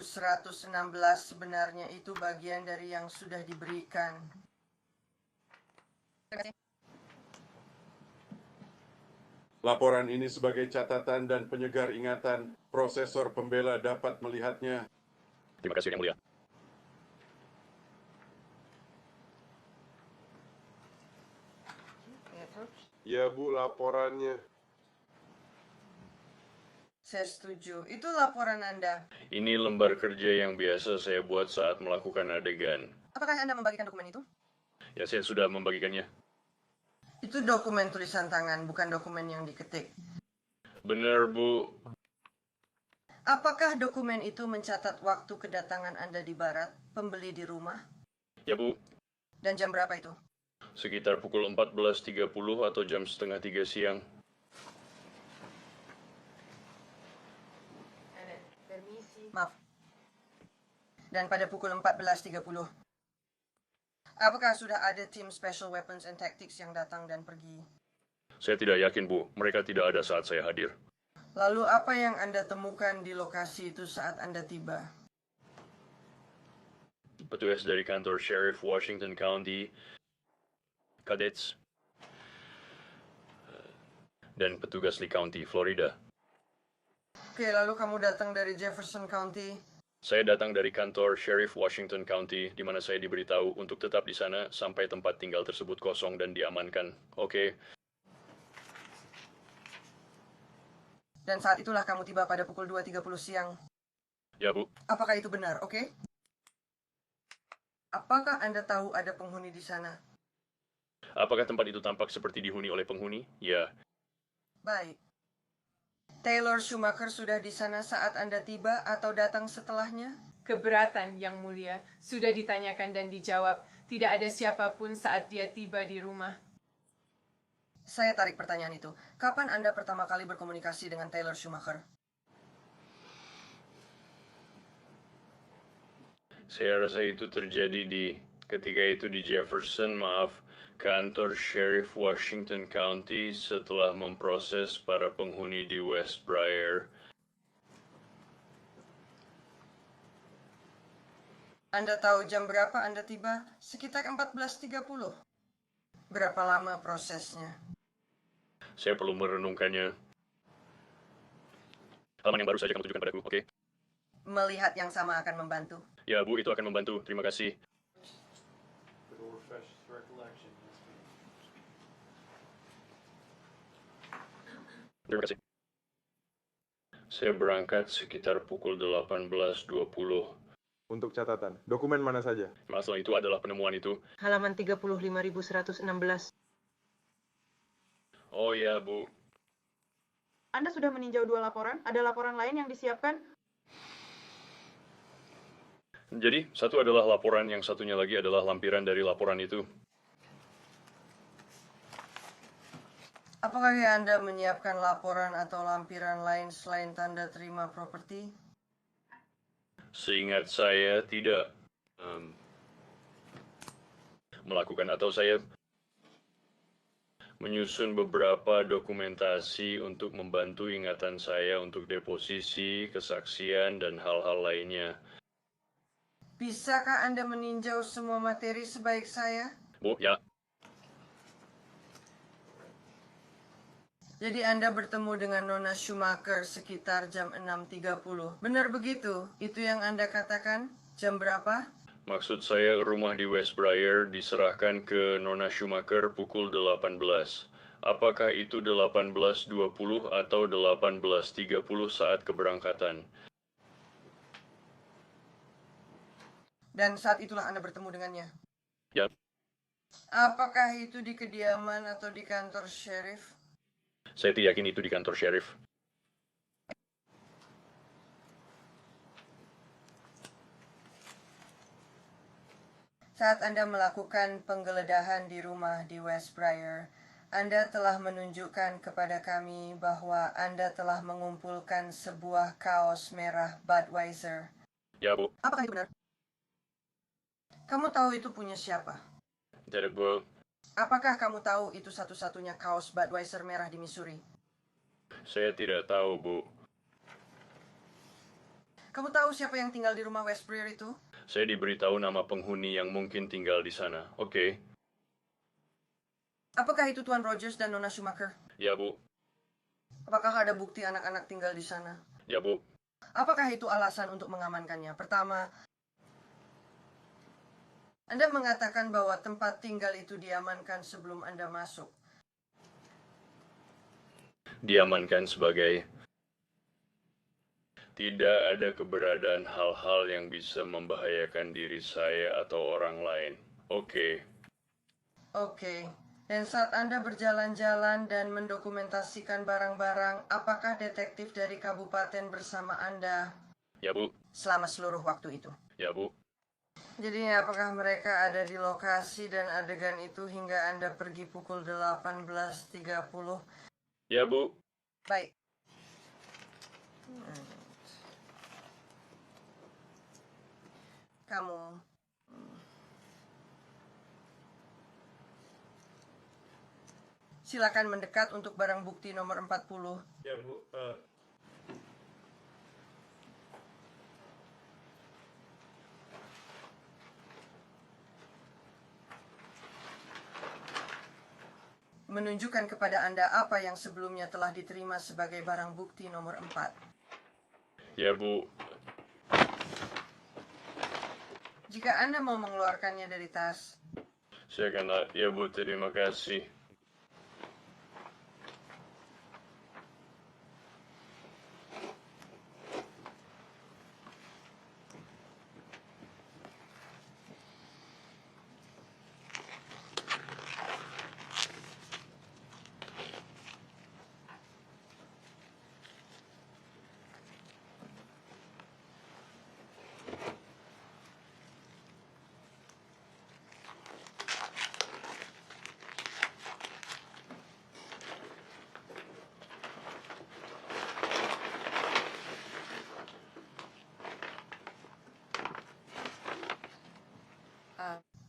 sebenarnya itu bagian dari yang sudah diberikan. Terima kasih. Laporan ini sebagai catatan dan penyegar ingatan. Prosesor pembela dapat melihatnya. Terima kasih Yang Mulia. Ya Bu, laporannya. Saya setuju. Itu laporan Anda. Ini lembar kerja yang biasa saya buat saat melakukan adegan. Apakah Anda membagikan dokumen itu? Ya, saya sudah membagikannya. Itu dokumen tulisan tangan, bukan dokumen yang diketik. Benar, Bu. Apakah dokumen itu mencatat waktu kedatangan Anda di barat, pembeli di rumah? Ya, Bu. Dan jam berapa itu? Sekitar pukul 14.30 atau jam setengah 3 siang. Maaf. Dan pada pukul 14.30. Apakah sudah ada tim Special Weapons and Tactics yang datang dan pergi? Saya tidak yakin, Bu. Mereka tidak ada saat saya hadir. Lalu apa yang Anda temukan di lokasi itu saat Anda tiba? Petugas dari kantor Sheriff Washington County, Cadets, dan petugas Lee County, Florida. Oke, lalu kamu datang dari Jefferson County. Saya datang dari kantor Sheriff Washington County, di mana saya diberitahu untuk tetap di sana sampai tempat tinggal tersebut kosong dan diamankan. Oke. Dan saat itulah kamu tiba pada pukul 2.30 siang. Ya, Bu. Apakah itu benar? Oke. Apakah Anda tahu ada penghuni di sana? Apakah tempat itu tampak seperti dihuni oleh penghuni? Ya. Baik. Taylor Schumacher sudah di sana saat Anda tiba atau datang setelahnya? Keberatan, Yang Mulia. Sudah ditanyakan dan dijawab. Tidak ada siapapun saat dia tiba di rumah. Saya tarik pertanyaan itu. Kapan Anda pertama kali berkomunikasi dengan Taylor Schumacher? Saya rasa itu terjadi ketika itu di Jefferson, kantor Sheriff Washington County setelah memproses para penghuni di West Briar. Anda tahu jam berapa Anda tiba? Sekitar 14.30. Berapa lama prosesnya? Saya perlu merenungkannya. Halaman yang baru saja kamu tunjukkan padaku, oke? Melihat yang sama akan membantu. Ya, Bu, itu akan membantu. Terima kasih. Terima kasih. Saya berangkat sekitar pukul 18.20. Untuk catatan, dokumen mana saja? Masalah itu adalah penemuan itu. Halaman 35.116. Oh ya, Bu. Anda sudah meninjau 2 laporan? Ada laporan lain yang disiapkan? Jadi, satu adalah laporan, yang satunya lagi adalah lampiran dari laporan itu. Apakah Anda menyiapkan laporan atau lampiran lain selain tanda terima properti? Seingat saya tidak melakukan, atau saya menyusun beberapa dokumentasi untuk membantu ingatan saya untuk deposisi, kesaksian, dan hal-hal lainnya. Bisakah Anda meninjau semua materi sebaik saya? Bu, ya. Jadi Anda bertemu dengan Nona Schumacher sekitar jam 6.30. Benar begitu? Itu yang Anda katakan? Jam berapa? Maksud saya, rumah di West Briar diserahkan ke Nona Schumacher pukul 18. Apakah itu 18.20 atau 18.30 saat keberangkatan? Dan saat itulah Anda bertemu dengannya? Ya. Apakah itu di kediaman atau di kantor sheriff? Saya tidak yakin itu di kantor sheriff. Saat Anda melakukan penggeledahan di rumah di West Briar, Anda telah menunjukkan kepada kami bahwa Anda telah mengumpulkan sebuah kaos merah Budweiser. Ya, Bu. Apakah itu benar? Kamu tahu itu punya siapa? Tidak, Bu. Apakah kamu tahu itu satu-satunya kaos Budweiser merah di Missouri? Saya tidak tahu, Bu. Kamu tahu siapa yang tinggal di rumah West Briar itu? Saya diberitahu nama penghuni yang mungkin tinggal di sana. Oke. Apakah itu Tuan Rogers dan Nona Schumacher? Ya, Bu. Apakah ada bukti anak-anak tinggal di sana? Ya, Bu. Apakah itu alasan untuk mengamankannya? Pertama, Anda mengatakan bahwa tempat tinggal itu diamankan sebelum Anda masuk. Diamankan sebagai tidak ada keberadaan hal-hal yang bisa membahayakan diri saya atau orang lain. Oke. Oke. Dan saat Anda berjalan-jalan dan mendokumentasikan barang-barang, apakah detektif dari kabupaten bersama Anda? Ya, Bu. Selama seluruh waktu itu? Ya, Bu. Jadi apakah mereka ada di lokasi dan adegan itu hingga Anda pergi pukul 18.30? Ya, Bu. Baik. kamu. Silakan mendekat untuk barang bukti nomor 40. Ya, Bu. Menunjukkan kepada Anda apa yang sebelumnya telah diterima sebagai barang bukti nomor 4. Ya, Bu. Jika Anda mau mengeluarkannya dari tas. Saya akan, ya Bu, terima kasih.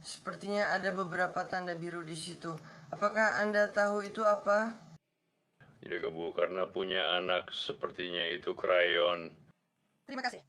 Sepertinya ada beberapa tanda biru di situ. Apakah Anda tahu itu apa? Tidak, Bu, karena punya anak sepertinya itu krayon. Terima kasih.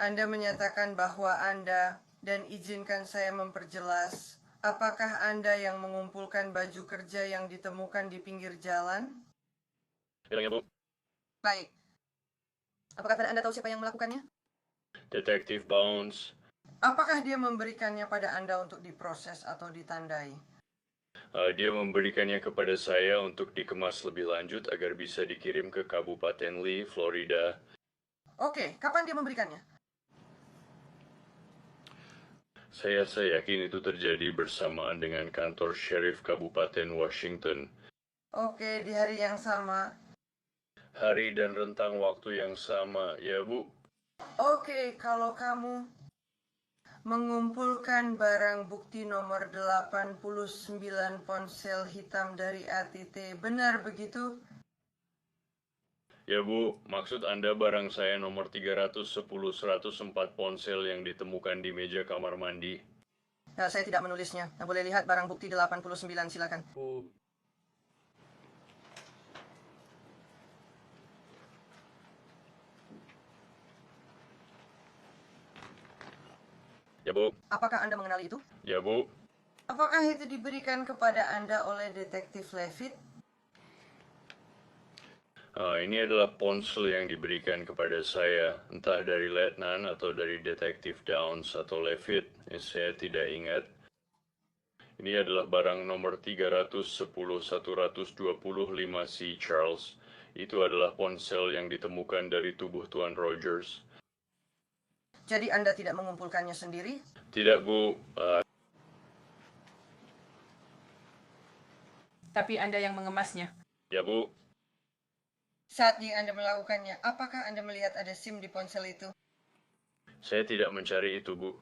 Anda menyatakan bahwa Anda, dan izinkan saya memperjelas, apakah Anda yang mengumpulkan baju kerja yang ditemukan di pinggir jalan? Bilangnya, Bu. Baik. Apakah Anda tahu siapa yang melakukannya? Detektif Bones. Apakah dia memberikannya pada Anda untuk diproses atau ditandai? Dia memberikannya kepada saya untuk dikemas lebih lanjut agar bisa dikirim ke Kabupaten Lee, Florida. Oke, kapan dia memberikannya? Saya yakin itu terjadi bersamaan dengan kantor Sheriff Kabupaten Washington. Oke, di hari yang sama. Hari dan rentang waktu yang sama, ya Bu. Oke, kalau kamu mengumpulkan barang bukti nomor 89 ponsel hitam dari ATT, benar begitu? Ya Bu, maksud Anda barang saya nomor 310-104 ponsel yang ditemukan di meja kamar mandi. Ya, saya tidak menulisnya. Nah, boleh lihat barang bukti 89, silakan. Bu. Ya Bu. Apakah Anda mengenali itu? Ya Bu. Apakah itu diberikan kepada Anda oleh Detektif Levitt? Ini adalah ponsel yang diberikan kepada saya, entah dari Letnan atau dari Detektif Downs atau Levitt, saya tidak ingat. Ini adalah barang nomor 310-125C Charles. Itu adalah ponsel yang ditemukan dari tubuh Tuan Rogers. Jadi Anda tidak mengumpulkannya sendiri? Tidak, Bu. Tapi Anda yang mengemasnya? Ya, Bu. Saat Anda melakukannya, apakah Anda melihat ada SIM di ponsel itu? Saya tidak mencari itu, Bu.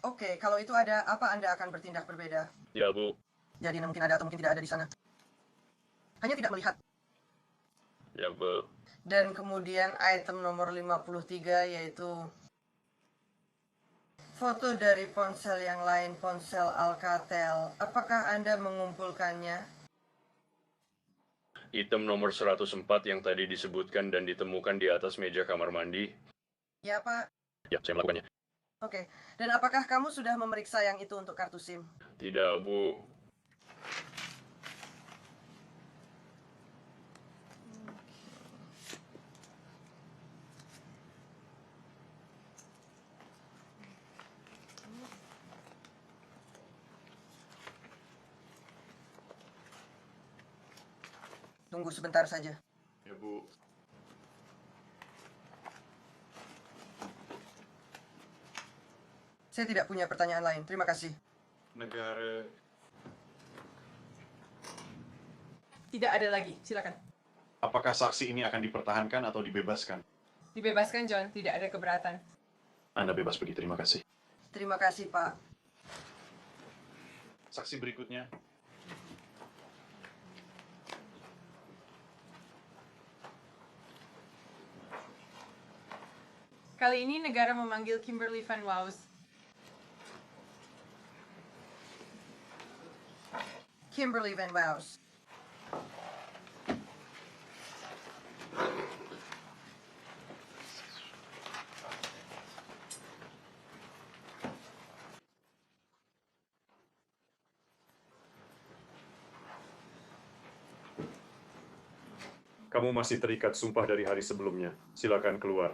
Oke, kalau itu ada, apa Anda akan bertindak berbeda? Ya, Bu. Jadi mungkin ada atau mungkin tidak ada di sana. Hanya tidak melihat. Ya, Bu. Dan kemudian item nomor 53 yaitu foto dari ponsel yang lain, ponsel Alcatel. Apakah Anda mengumpulkannya? Item nomor 104 yang tadi disebutkan dan ditemukan di atas meja kamar mandi. Ya, Pak. Ya, saya melakukannya. Oke. Dan apakah kamu sudah memeriksa yang itu untuk kartu SIM? Tidak, Bu. Tunggu sebentar saja. Ya, Bu. Saya tidak punya pertanyaan lain. Terima kasih. Negara Tidak ada lagi. Silakan. Apakah saksi ini akan dipertahankan atau dibebaskan? Dibebaskan, John. Tidak ada keberatan. Anda bebas pergi, terima kasih. Terima kasih, Pak. Saksi berikutnya. Kali ini negara memanggil Kimberly Van Waus. Kimberly Van Waus. Kamu masih terikat sumpah dari hari sebelumnya. Silakan keluar.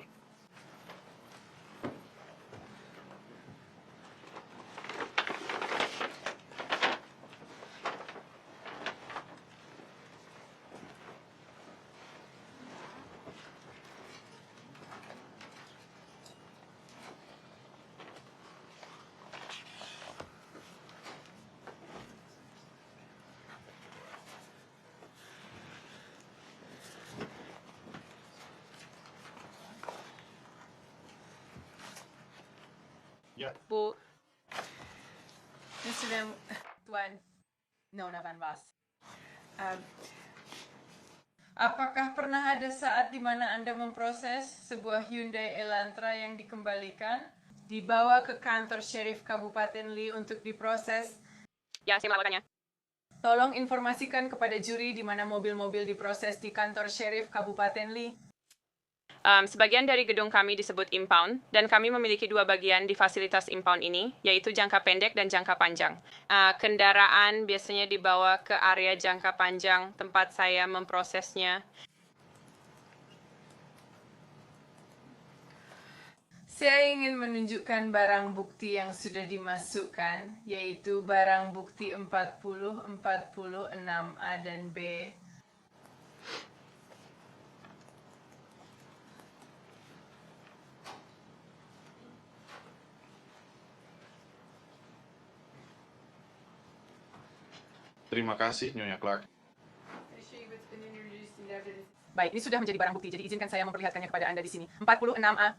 Ya. Bu. Mr. Tuan Nona Van Was. Apakah pernah ada saat di mana Anda memproses sebuah Hyundai Elantra yang dikembalikan, dibawa ke kantor Sheriff Kabupaten Lee untuk diproses? Ya, saya melakukannya. Tolong informasikan kepada juri di mana mobil-mobil diproses di kantor Sheriff Kabupaten Lee. Sebagian dari gedung kami disebut impound, dan kami memiliki dua bagian di fasilitas impound ini, yaitu jangka pendek dan jangka panjang. Kendaraan biasanya dibawa ke area jangka panjang, tempat saya memprosesnya. Saya ingin menunjukkan barang bukti yang sudah dimasukkan, yaitu barang bukti 40, 46A dan B. Terima kasih, Nyonya Clark. Baik, ini sudah menjadi barang bukti, jadi izinkan saya memperlihatkannya kepada Anda di sini. 46A.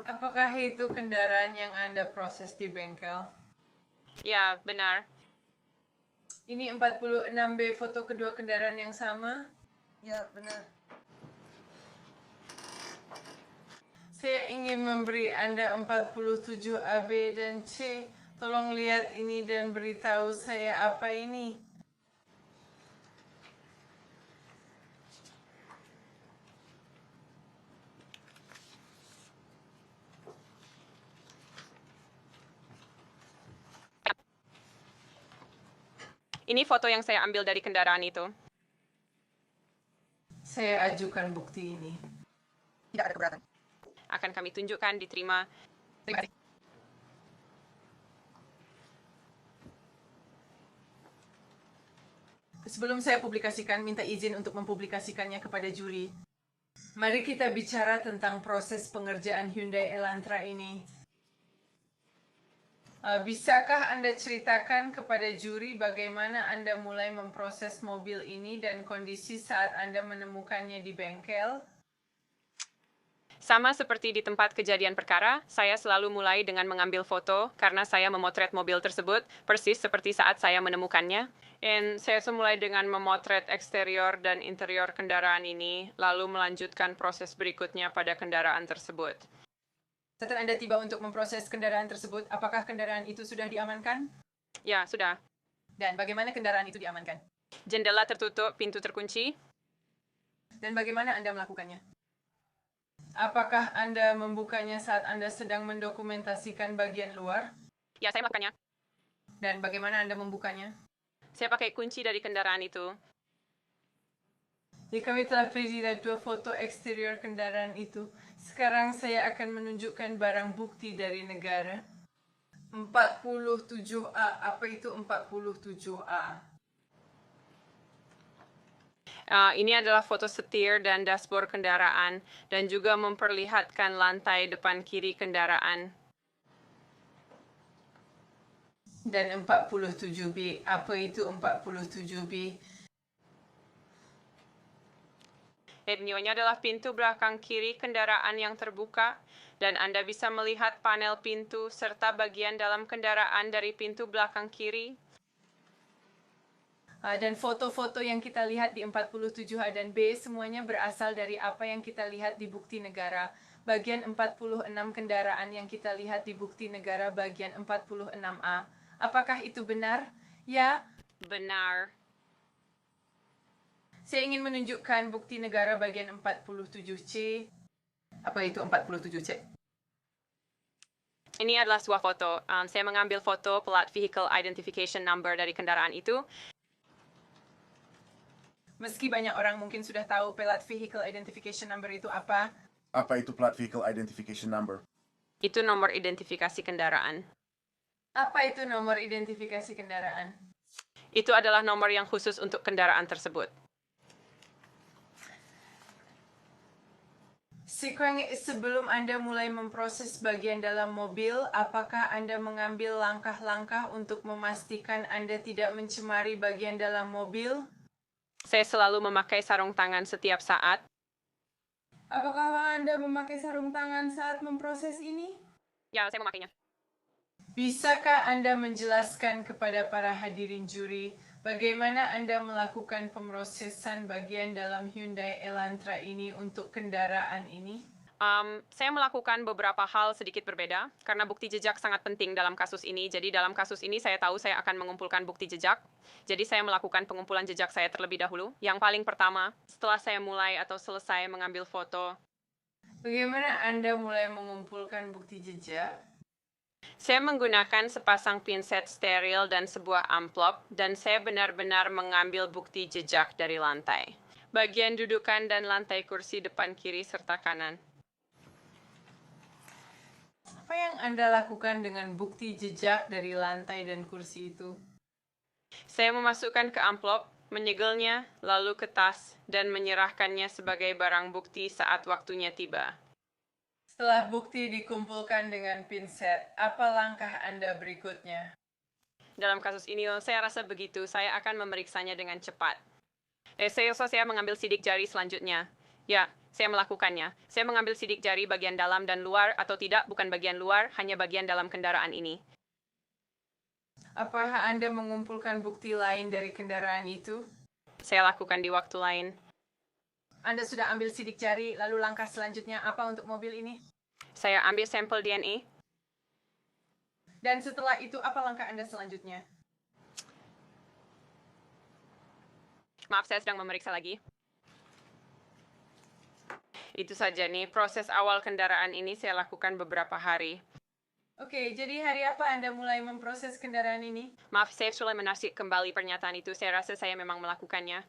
Apakah itu kendaraan yang Anda proses di bengkel? Ya, benar. Ini 46B foto kedua kendaraan yang sama? Ya, benar. Saya ingin memberi Anda 47AB dan C. Tolong lihat ini dan beritahu saya apa ini. Ini foto yang saya ambil dari kendaraan itu. Saya ajukan bukti ini. Tidak ada keberatan. Akan kami tunjukkan, diterima. Terima kasih. Sebelum saya publikasikan, minta izin untuk mempublikasikannya kepada juri. Mari kita bicara tentang proses pengerjaan Hyundai Elantra ini. Bisakah Anda ceritakan kepada juri bagaimana Anda mulai memproses mobil ini dan kondisi saat Anda menemukannya di bengkel? Sama seperti di tempat kejadian perkara, saya selalu mulai dengan mengambil foto karena saya memotret mobil tersebut persis seperti saat saya menemukannya. Dan saya mulai dengan memotret eksterior dan interior kendaraan ini, lalu melanjutkan proses berikutnya pada kendaraan tersebut. Saat Anda tiba untuk memproses kendaraan tersebut, apakah kendaraan itu sudah diamankan? Ya, sudah. Dan bagaimana kendaraan itu diamankan? Jendela tertutup, pintu terkunci. Dan bagaimana Anda melakukannya? Apakah Anda membukanya saat Anda sedang mendokumentasikan bagian luar? Ya, saya melakukannya. Dan bagaimana Anda membukanya? Saya pakai kunci dari kendaraan itu. Jadi kami telah lihat dua foto eksterior kendaraan itu. Sekarang saya akan menunjukkan barang bukti dari negara. 47A. Apa itu 47A? Ini adalah foto setir dan dashboard kendaraan dan juga memperlihatkan lantai depan kiri kendaraan. Dan 47B. Apa itu 47B? Ini adalah pintu belakang kiri kendaraan yang terbuka, dan Anda bisa melihat panel pintu serta bagian dalam kendaraan dari pintu belakang kiri. Dan foto-foto yang kita lihat di 47A dan B semuanya berasal dari apa yang kita lihat di bukti negara. Bagian 46 kendaraan yang kita lihat di bukti negara bagian 46A. Apakah itu benar? Ya, benar. Saya ingin menunjukkan bukti negara bagian 47C. Apa itu 47C? Ini adalah sebuah foto. Saya mengambil foto plat vehicle identification number dari kendaraan itu. Meski banyak orang mungkin sudah tahu plat vehicle identification number itu apa. Apa itu plat vehicle identification number? Itu nomor identifikasi kendaraan. Apa itu nomor identifikasi kendaraan? Itu adalah nomor yang khusus untuk kendaraan tersebut. Sebelum Anda mulai memproses bagian dalam mobil, apakah Anda mengambil langkah-langkah untuk memastikan Anda tidak mencemari bagian dalam mobil? Saya selalu memakai sarung tangan setiap saat. Apakah Anda memakai sarung tangan saat memproses ini? Ya, saya memakainya. Bisakah Anda menjelaskan kepada para hadirin juri bagaimana Anda melakukan pemrosesan bagian dalam Hyundai Elantra ini untuk kendaraan ini? Saya melakukan beberapa hal sedikit berbeda, karena bukti jejak sangat penting dalam kasus ini. Jadi dalam kasus ini saya tahu saya akan mengumpulkan bukti jejak. Jadi saya melakukan pengumpulan jejak saya terlebih dahulu. Yang paling pertama, setelah saya mulai atau selesai mengambil foto. Bagaimana Anda mulai mengumpulkan bukti jejak? Saya menggunakan sepasang pinset steril dan sebuah amplop, dan saya benar-benar mengambil bukti jejak dari lantai. Bagian dudukan dan lantai kursi depan kiri serta kanan. Apa yang Anda lakukan dengan bukti jejak dari lantai dan kursi itu? Saya memasukkan ke amplop, menyegelnya, lalu ke tas, dan menyerahkannya sebagai barang bukti saat waktunya tiba. Setelah bukti dikumpulkan dengan pinset, apa langkah Anda berikutnya? Dalam kasus ini, saya rasa begitu. Saya akan memeriksanya dengan cepat. Saya mengambil sidik jari selanjutnya. Ya, saya melakukannya. Saya mengambil sidik jari bagian dalam dan luar, atau tidak, bukan bagian luar, hanya bagian dalam kendaraan ini. Apakah Anda mengumpulkan bukti lain dari kendaraan itu? Saya lakukan di waktu lain. Anda sudah ambil sidik jari, lalu langkah selanjutnya apa untuk mobil ini? Saya ambil sampel DNA. Dan setelah itu, apa langkah Anda selanjutnya? Maaf, saya sedang memeriksa lagi. Itu saja nih, proses awal kendaraan ini saya lakukan beberapa hari. Oke, jadi hari apa Anda mulai memproses kendaraan ini? Maaf, saya sudah menasik kembali pernyataan itu. Saya rasa saya memang melakukannya.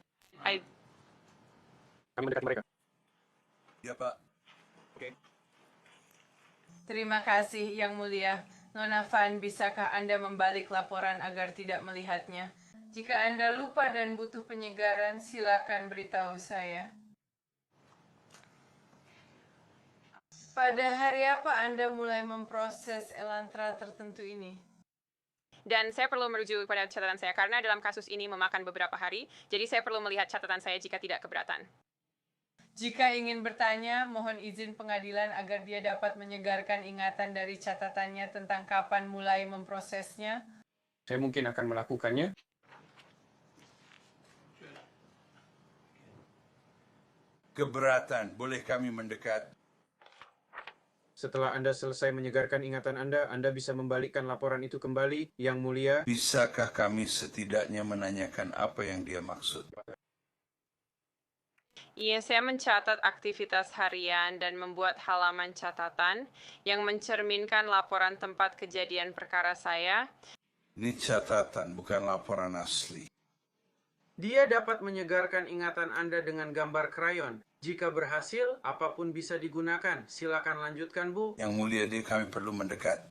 Kami mendekat mereka. Ya, Pak. Oke. Terima kasih, Yang Mulia. Nona Van, bisakah Anda membalik laporan agar tidak melihatnya? Jika Anda lupa dan butuh penyegaran, silakan beritahu saya. Pada hari apa Anda mulai memproses Elantra tertentu ini? Dan saya perlu merujuk pada catatan saya, karena dalam kasus ini memakan beberapa hari, jadi saya perlu melihat catatan saya jika tidak keberatan. Jika ingin bertanya, mohon izin pengadilan agar dia dapat menyegarkan ingatan dari catatannya tentang kapan mulai memprosesnya. Saya mungkin akan melakukannya. Keberatan, boleh kami mendekat? Setelah Anda selesai menyegarkan ingatan Anda bisa membalikkan laporan itu kembali, Yang Mulia. Bisakah kami setidaknya menanyakan apa yang dia maksud? Iya, saya mencatat aktivitas harian dan membuat halaman catatan yang mencerminkan laporan tempat kejadian perkara saya. Ini catatan, bukan laporan asli. Dia dapat menyegarkan ingatan Anda dengan gambar krayon. Jika berhasil, apapun bisa digunakan. Silakan lanjutkan, Bu. Yang Mulia, kami perlu mendekat.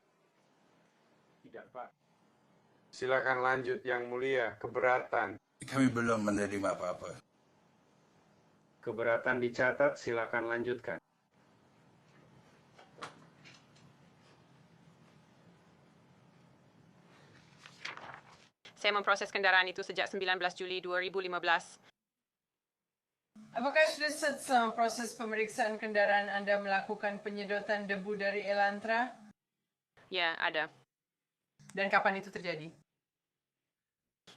Silakan lanjut, Yang Mulia. Keberatan. Kami belum menerima apa-apa. Keberatan dicatat, silakan lanjutkan. Saya memproses kendaraan itu sejak 19 Juli 2015. Apakah sudah selama proses pemeriksaan kendaraan Anda melakukan penyedotan debu dari Elantra? Ya, ada. Dan kapan itu terjadi?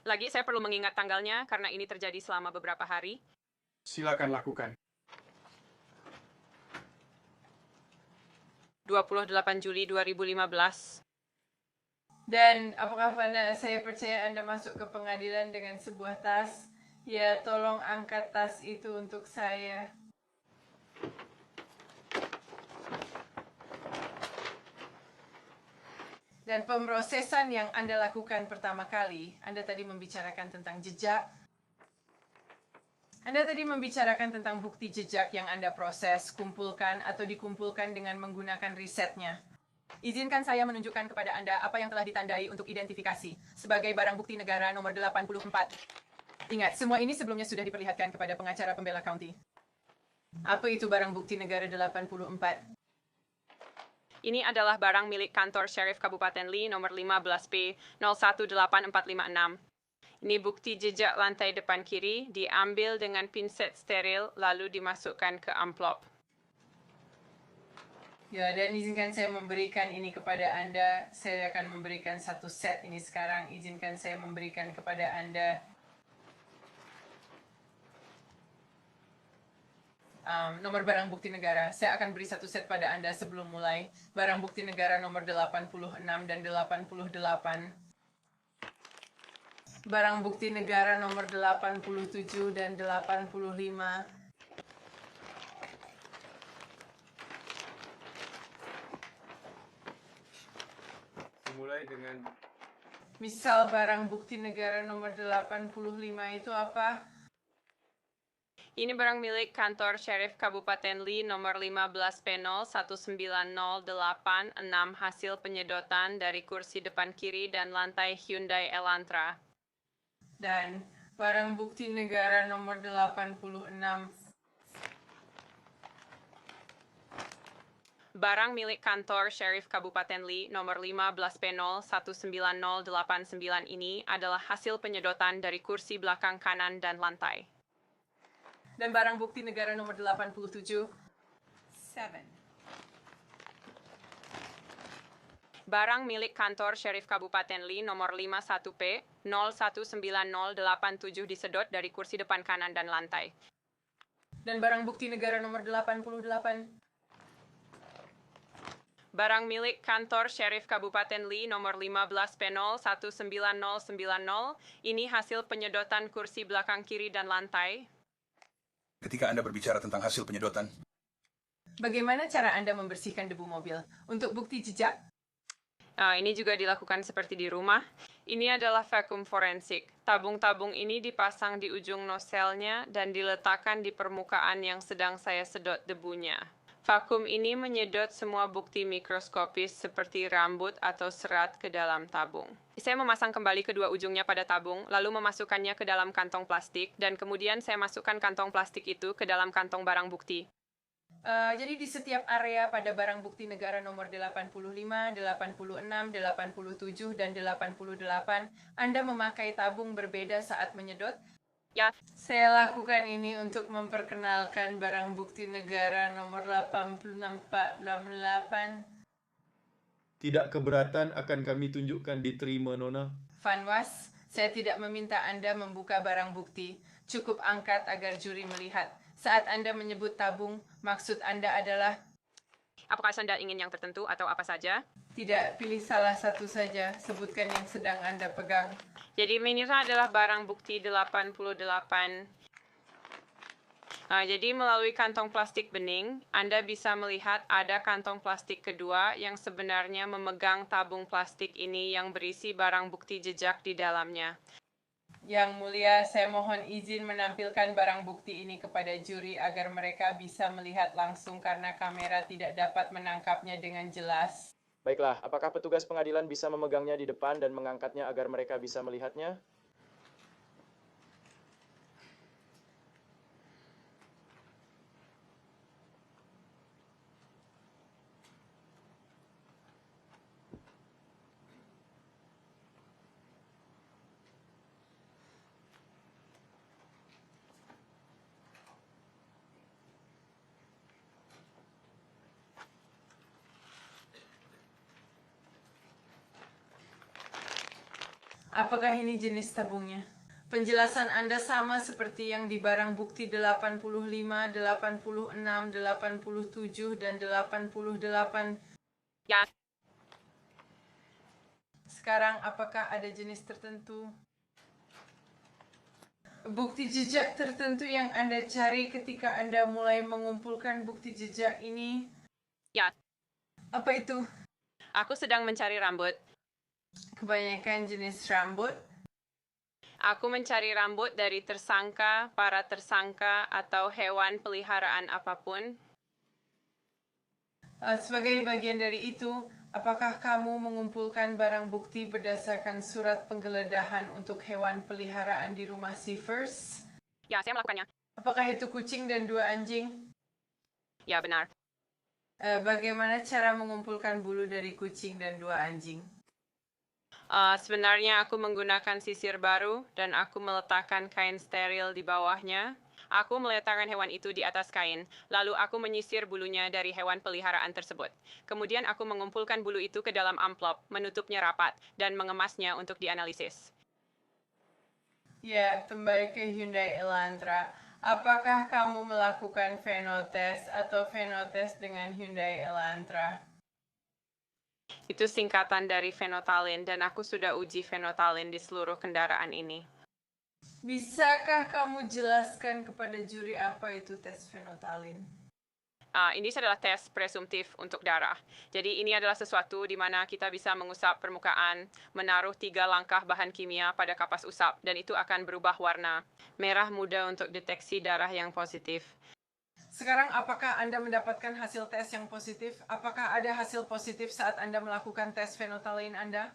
Lagi, saya perlu mengingat tanggalnya karena ini terjadi selama beberapa hari. Silakan lakukan. 28 Juli 2015. Dan apakah saya percaya Anda masuk ke pengadilan dengan sebuah tas? Ya, tolong angkat tas itu untuk saya. Dan pemrosesan yang Anda lakukan pertama kali, Anda tadi membicarakan tentang jejak. Anda tadi membicarakan tentang bukti jejak yang Anda proses, kumpulkan, atau dikumpulkan dengan menggunakan risetnya. Izinkan saya menunjukkan kepada Anda apa yang telah ditandai untuk identifikasi sebagai barang bukti negara nomor 84. Ingat, semua ini sebelumnya sudah diperlihatkan kepada pengacara pembela county. Apa itu barang bukti negara 84? Ini adalah barang milik kantor Sheriff Kabupaten Lee nomor 15P 018456. Ini bukti jejak lantai depan kiri, diambil dengan pinset steril, lalu dimasukkan ke amplop. Ya, dan izinkan saya memberikan ini kepada Anda. Saya akan memberikan satu set ini sekarang. Izinkan saya memberikan kepada Anda nomor barang bukti negara. Saya akan beri satu set pada Anda sebelum mulai. Barang bukti negara nomor 86 dan 88. Barang bukti negara nomor 87 dan 85. Mulai dengan Misal barang bukti negara nomor 85 itu apa? Ini barang milik kantor Sheriff Kabupaten Lee nomor 15P 019086 hasil penyedotan dari kursi depan kiri dan lantai Hyundai Elantra. Dan barang bukti negara nomor 86. Barang milik kantor Sheriff Kabupaten Lee nomor 15P 019089 ini adalah hasil penyedotan dari kursi belakang kanan dan lantai. Dan barang bukti negara nomor 87. 7. Barang milik kantor Sheriff Kabupaten Lee nomor 51P 019087 disedot dari kursi depan kanan dan lantai. Dan barang bukti negara nomor 88. Barang milik kantor Sheriff Kabupaten Lee nomor 15P 019090 ini hasil penyedotan kursi belakang kiri dan lantai. Ketika Anda berbicara tentang hasil penyedotan, Bagaimana cara Anda membersihkan debu mobil? Untuk bukti jejak. Ini juga dilakukan seperti di rumah. Ini adalah vakum forensik. Tabung-tabung ini dipasang di ujung noselnya dan diletakkan di permukaan yang sedang saya sedot debunya. Vakum ini menyedot semua bukti mikroskopis seperti rambut atau serat ke dalam tabung. Saya memasang kembali kedua ujungnya pada tabung, lalu memasukkannya ke dalam kantong plastik, dan kemudian saya masukkan kantong plastik itu ke dalam kantong barang bukti. Jadi di setiap area pada barang bukti negara nomor 85, 86, 87, dan 88, Anda memakai tabung berbeda saat menyedot. Ya. Saya lakukan ini untuk memperkenalkan barang bukti negara nomor 8648. Tidak keberatan akan kami tunjukkan diterima, Nona. Van Was, saya tidak meminta Anda membuka barang bukti. Cukup angkat agar juri melihat. Saat Anda menyebut tabung, maksud Anda adalah... Apakah Anda ingin yang tertentu atau apa saja? Tidak, pilih salah satu saja. Sebutkan yang sedang Anda pegang. Jadi ini adalah barang bukti 88. Jadi melalui kantong plastik bening, Anda bisa melihat ada kantong plastik kedua yang sebenarnya memegang tabung plastik ini yang berisi barang bukti jejak di dalamnya. Yang mulia, saya mohon izin menampilkan barang bukti ini kepada juri agar mereka bisa melihat langsung karena kamera tidak dapat menangkapnya dengan jelas. Baiklah, apakah petugas pengadilan bisa memegangnya di depan dan mengangkatnya agar mereka bisa melihatnya? Apakah ini jenis tabungnya? Penjelasan Anda sama seperti yang di barang bukti 85, 86, 87, dan 88. Ya. Sekarang, apakah ada jenis tertentu? Bukti jejak tertentu yang Anda cari ketika Anda mulai mengumpulkan bukti jejak ini? Ya. Apa itu? Aku sedang mencari rambut. Kebanyakan jenis rambut. Aku mencari rambut dari tersangka, para tersangka, atau hewan peliharaan apapun. Sebagai bagian dari itu, apakah kamu mengumpulkan barang bukti berdasarkan surat penggeledahan untuk hewan peliharaan di rumah Seavers? Ya, saya melakukannya. Apakah itu kucing dan 2 anjing? Ya, benar. Bagaimana cara mengumpulkan bulu dari kucing dan 2 anjing? Sebenarnya aku menggunakan sisir baru dan aku meletakkan kain steril di bawahnya. Aku meletakkan hewan itu di atas kain, lalu aku menyisir bulunya dari hewan peliharaan tersebut. Kemudian aku mengumpulkan bulu itu ke dalam amplop, menutupnya rapat, dan mengemasnya untuk dianalisis. Ya, kembali ke Hyundai Elantra. Apakah kamu melakukan fenotest atau fenotest dengan Hyundai Elantra? Itu singkatan dari fenotalin, dan aku sudah uji fenotalin di seluruh kendaraan ini. Bisakah kamu jelaskan kepada juri apa itu tes fenotalin? Ini adalah tes presumtif untuk darah. Jadi ini adalah sesuatu di mana kita bisa mengusap permukaan, menaruh 3 langkah bahan kimia pada kapas usap, dan itu akan berubah warna merah muda untuk deteksi darah yang positif. Sekarang, apakah Anda mendapatkan hasil tes yang positif? Apakah ada hasil positif saat Anda melakukan tes fenotalin Anda?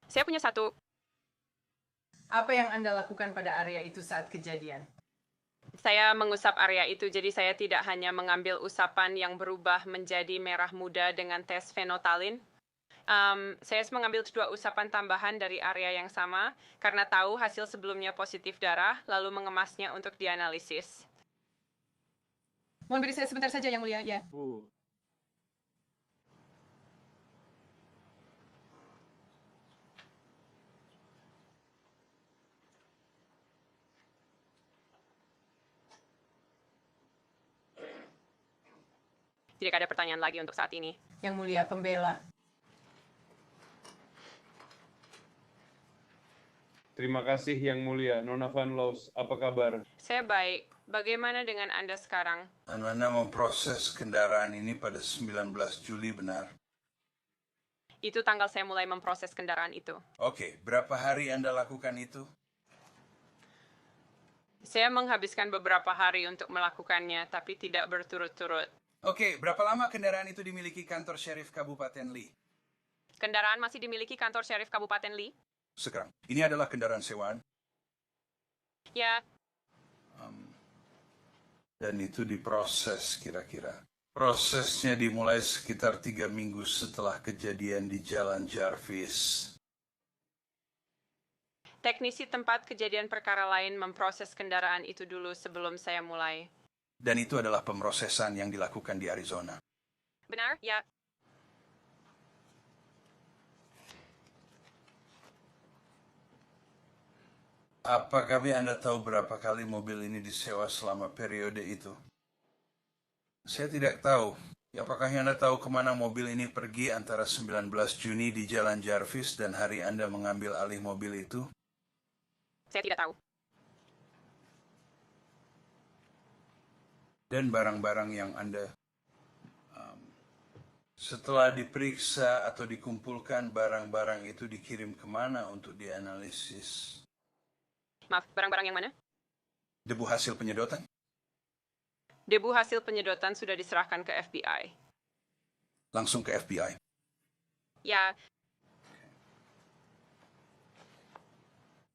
Saya punya satu. Apa yang Anda lakukan pada area itu saat kejadian? Saya mengusap area itu, jadi saya tidak hanya mengambil usapan yang berubah menjadi merah muda dengan tes fenotalin. Saya mengambil 2 usapan tambahan dari area yang sama, karena tahu hasil sebelumnya positif darah, lalu mengemasnya untuk dianalisis. Mohon beri saya sebentar saja, Yang Mulia. Ya. Tidak ada pertanyaan lagi untuk saat ini. Yang Mulia, pembela. Terima kasih Yang Mulia. Nona Van Loos, apa kabar? Saya baik. Bagaimana dengan Anda sekarang? Anda memproses kendaraan ini pada 19 Juli, benar? Itu tanggal saya mulai memproses kendaraan itu. Oke, berapa hari Anda lakukan itu? Saya menghabiskan beberapa hari untuk melakukannya, tapi tidak berturut-turut. Oke, berapa lama kendaraan itu dimiliki kantor Sheriff Kabupaten Lee? Kendaraan masih dimiliki kantor Sheriff Kabupaten Lee? Sekarang, ini adalah kendaraan sewaan? Ya. Dan itu diproses kira-kira. Prosesnya dimulai sekitar 3 minggu setelah kejadian di Jalan Jarvis. Teknisi tempat kejadian perkara lain memproses kendaraan itu dulu sebelum saya mulai. Dan itu adalah pemrosesan yang dilakukan di Arizona. Benar? Ya. Apakah Anda tahu berapa kali mobil ini disewa selama periode itu? Saya tidak tahu. Apakah Anda tahu kemana mobil ini pergi antara 19 Juni di Jalan Jarvis dan hari Anda mengambil alih mobil itu? Saya tidak tahu. Dan barang-barang yang Anda... setelah diperiksa atau dikumpulkan, barang-barang itu dikirim kemana untuk dianalisis? Maaf, barang-barang yang mana? Debu hasil penyedotan? Debu hasil penyedotan sudah diserahkan ke FBI. Langsung ke FBI? Ya,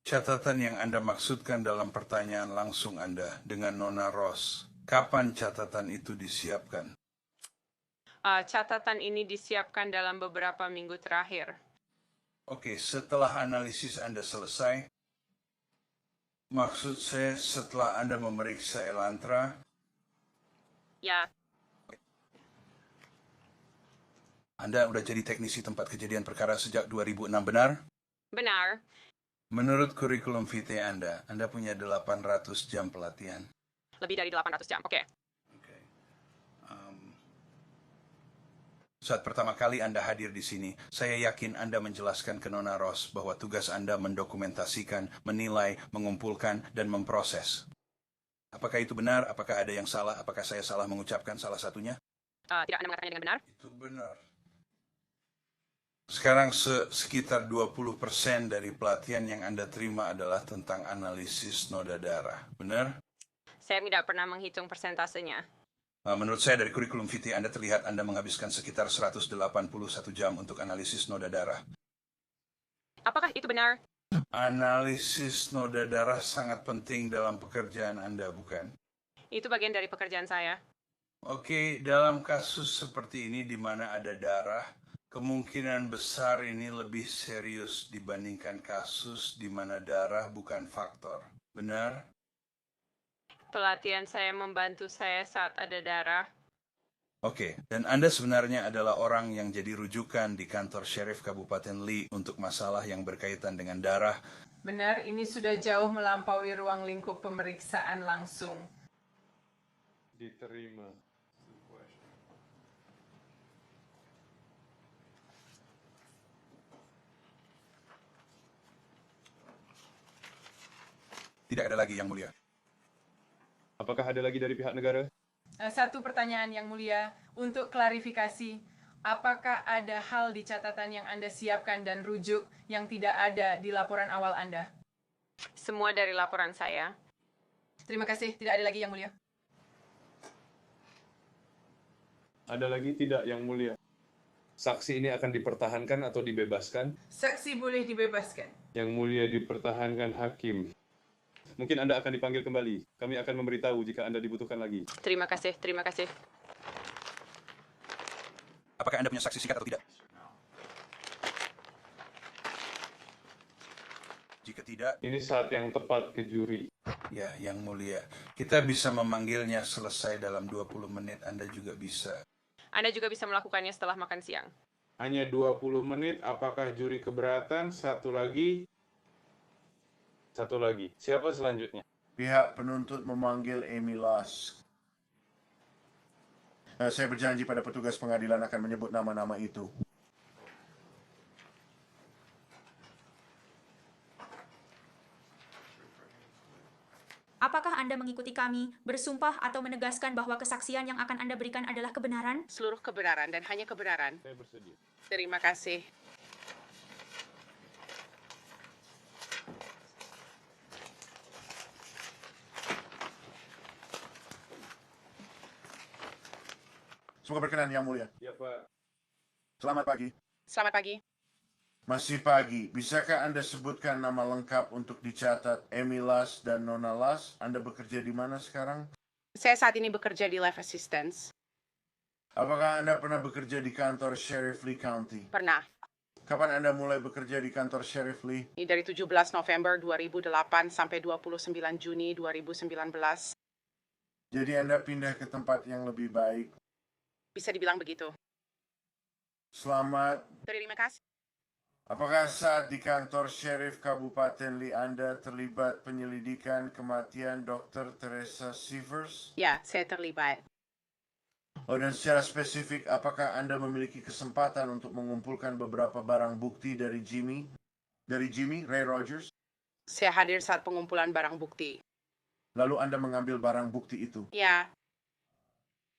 Catatan yang Anda maksudkan dalam pertanyaan langsung Anda dengan Nona Ross. Kapan catatan itu disiapkan? catatan ini disiapkan dalam beberapa minggu terakhir. Oke, setelah analisis Anda selesai, maksud saya setelah Anda memeriksa Elantra, Ya, Anda udah jadi teknisi tempat kejadian perkara sejak 2006, benar? benar. Menurut kurikulum vitae Anda punya 800 jam pelatihan. Lebih dari 800 jam. Oke. Saat pertama kali Anda hadir di sini, saya yakin Anda menjelaskan ke Nona Ross bahwa tugas Anda mendokumentasikan, menilai, mengumpulkan, dan memproses. Apakah itu benar? Apakah ada yang salah? Apakah saya salah mengucapkan salah satunya? Tidak Anda mengatakannya dengan benar? Itu benar. Sekarang sekitar 20% dari pelatihan yang Anda terima adalah tentang analisis noda darah. Benar? Saya tidak pernah menghitung persentasenya. Menurut saya dari kurikulum vitae Anda terlihat Anda menghabiskan sekitar 181 jam untuk analisis noda darah. Apakah itu benar? Analisis noda darah sangat penting dalam pekerjaan Anda, bukan? Itu bagian dari pekerjaan saya. Oke, dalam kasus seperti ini di mana ada darah, kemungkinan besar ini lebih serius dibandingkan kasus di mana darah bukan faktor. Benar? Pelatihan saya membantu saya saat ada darah. Oke, dan Anda sebenarnya adalah orang yang jadi rujukan di kantor Sheriff Kabupaten Lee untuk masalah yang berkaitan dengan darah. Benar, ini sudah jauh melampaui ruang lingkup pemeriksaan langsung. Diterima. Tidak ada lagi, Yang Mulia. Apakah ada lagi dari pihak negara? Satu pertanyaan yang mulia, untuk klarifikasi, apakah ada hal di catatan yang Anda siapkan dan rujuk yang tidak ada di laporan awal Anda? Semua dari laporan saya. Terima kasih, tidak ada lagi yang mulia. Ada lagi tidak, Yang Mulia? Saksi ini akan dipertahankan atau dibebaskan? Saksi boleh dibebaskan. Yang Mulia dipertahankan hakim. Mungkin Anda akan dipanggil kembali. Kami akan memberitahu jika Anda dibutuhkan lagi. Terima kasih, terima kasih. Apakah Anda punya saksi singkat atau tidak? Jika tidak, Ini saat yang tepat ke juri. ya, Yang Mulia. Kita bisa memanggilnya selesai dalam 20 menit. Anda juga bisa. Anda juga bisa melakukannya setelah makan siang. Hanya 20 menit. Apakah juri keberatan? Satu lagi. Siapa selanjutnya? Pihak penuntut memanggil Amy Lusk. Saya berjanji pada petugas pengadilan akan menyebut nama-nama itu. Apakah Anda mengikuti kami, bersumpah atau menegaskan bahwa kesaksian yang akan Anda berikan adalah kebenaran? Seluruh kebenaran dan hanya kebenaran. Saya bersedia. Terima kasih. Semoga berkenan, Yang Mulia. Ya, Pak. Selamat pagi. Selamat pagi. Masih pagi. Bisakah Anda sebutkan nama lengkap untuk dicatat Amy Lusk dan Nona Lusk? Anda bekerja di mana sekarang? Saya saat ini bekerja di Life Assistance. Apakah Anda pernah bekerja di kantor Sheriff Lee County? Pernah. Kapan Anda mulai bekerja di kantor Sheriff Lee? Ini dari 17 November 2008 sampai 29 Juni 2019. Jadi Anda pindah ke tempat yang lebih baik. Bisa dibilang begitu. Selamat. Terima kasih. Apakah saat di kantor Sheriff Kabupaten Lee Anda terlibat penyelidikan kematian Dr. Teresa Sievers? Ya, saya terlibat. Oh, dan secara spesifik, apakah Anda memiliki kesempatan untuk mengumpulkan beberapa barang bukti dari Jimmy, Ray Rogers? Saya hadir saat pengumpulan barang bukti. Lalu Anda mengambil barang bukti itu? Ya,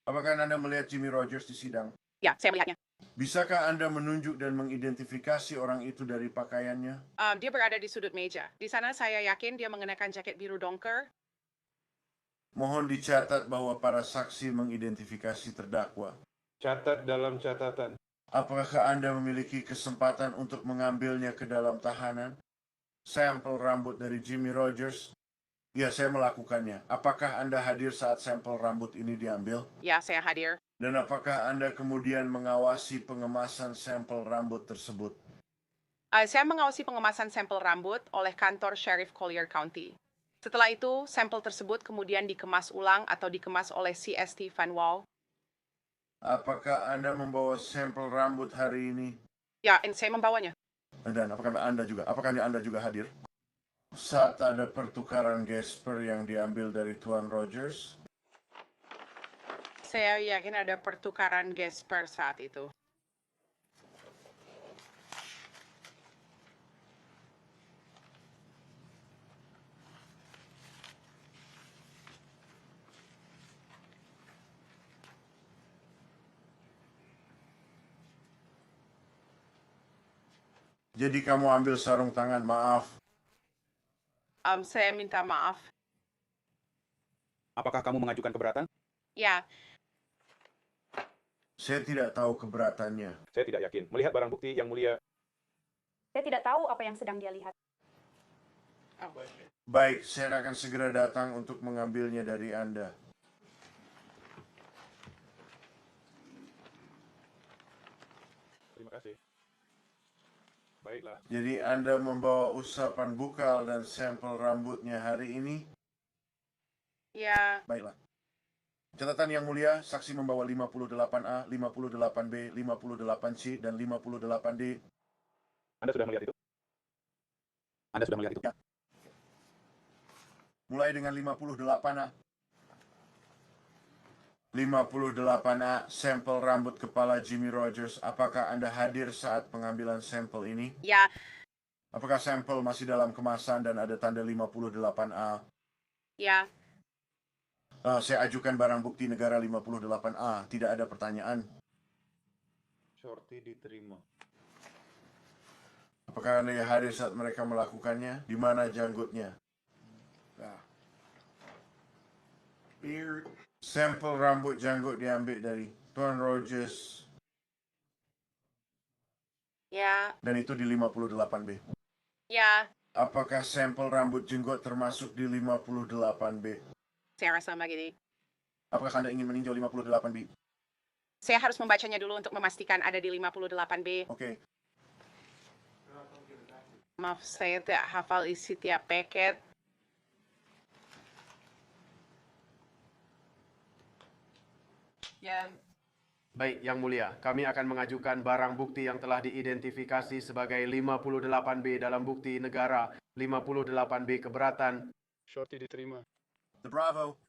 Apakah Anda melihat Jimmy Rogers di sidang? ya, saya melihatnya. Bisakah Anda menunjuk dan mengidentifikasi orang itu dari pakaiannya? Dia berada di sudut meja. Di sana saya yakin dia mengenakan jaket biru dongker. Mohon dicatat bahwa para saksi mengidentifikasi terdakwa. Catat dalam catatan. Apakah Anda memiliki kesempatan untuk mengambilnya ke dalam tahanan? Sampel rambut dari Jimmy Rogers? Ya, saya melakukannya. Apakah Anda hadir saat sampel rambut ini diambil? Ya, saya hadir. Dan apakah Anda kemudian mengawasi pengemasan sampel rambut tersebut? Saya mengawasi pengemasan sampel rambut oleh kantor Sheriff Collier County. Setelah itu, sampel tersebut kemudian dikemas ulang atau dikemas oleh CST Van Wall. Apakah Anda membawa sampel rambut hari ini? Ya, saya membawanya. Dan apakah Anda juga hadir saat ada pertukaran Gasper yang diambil dari Tuan Rogers? Saya yakin ada pertukaran Gasper saat itu. Jadi kamu ambil sarung tangan, maaf. Saya minta maaf. Apakah kamu mengajukan keberatan? Ya, Saya tidak tahu keberatannya. Saya tidak yakin. Melihat barang bukti yang mulia, Saya tidak tahu apa yang sedang dia lihat. Baik, saya akan segera datang untuk mengambilnya dari Anda. terima kasih. Baiklah. Jadi Anda membawa usapan bukal dan sampel rambutnya hari ini? ya, Baiklah. Catatan yang mulia, saksi membawa 58A, 58B, 58C, dan 58D. Anda sudah melihat itu? Anda sudah melihat itu? Ya. Mulai dengan 58A. 58A, sampel rambut kepala Jimmy Rogers. Apakah Anda hadir saat pengambilan sampel ini? ya, Apakah sampel masih dalam kemasan dan ada tanda 58A? ya. Saya ajukan barang bukti negara 58A. Tidak ada pertanyaan. Shorty diterima. Apakah Anda hadir saat mereka melakukannya? Di mana janggutnya? Beard. Sampel rambut janggut diambil dari Tuan Rogers. Ya, Dan itu di 58B. ya. Apakah sampel rambut jenggot termasuk di 58B? Saya rasa begini. Apakah Anda ingin meninjau 58B? Saya harus membacanya dulu untuk memastikan ada di 58B. Oke. Maaf, saya tidak hafal isi tiap paket. Ya, Baik, Yang Mulia, kami akan mengajukan barang bukti yang telah diidentifikasi sebagai 58B dalam bukti negara, 58B keberatan. Shorty diterima. The Bravo.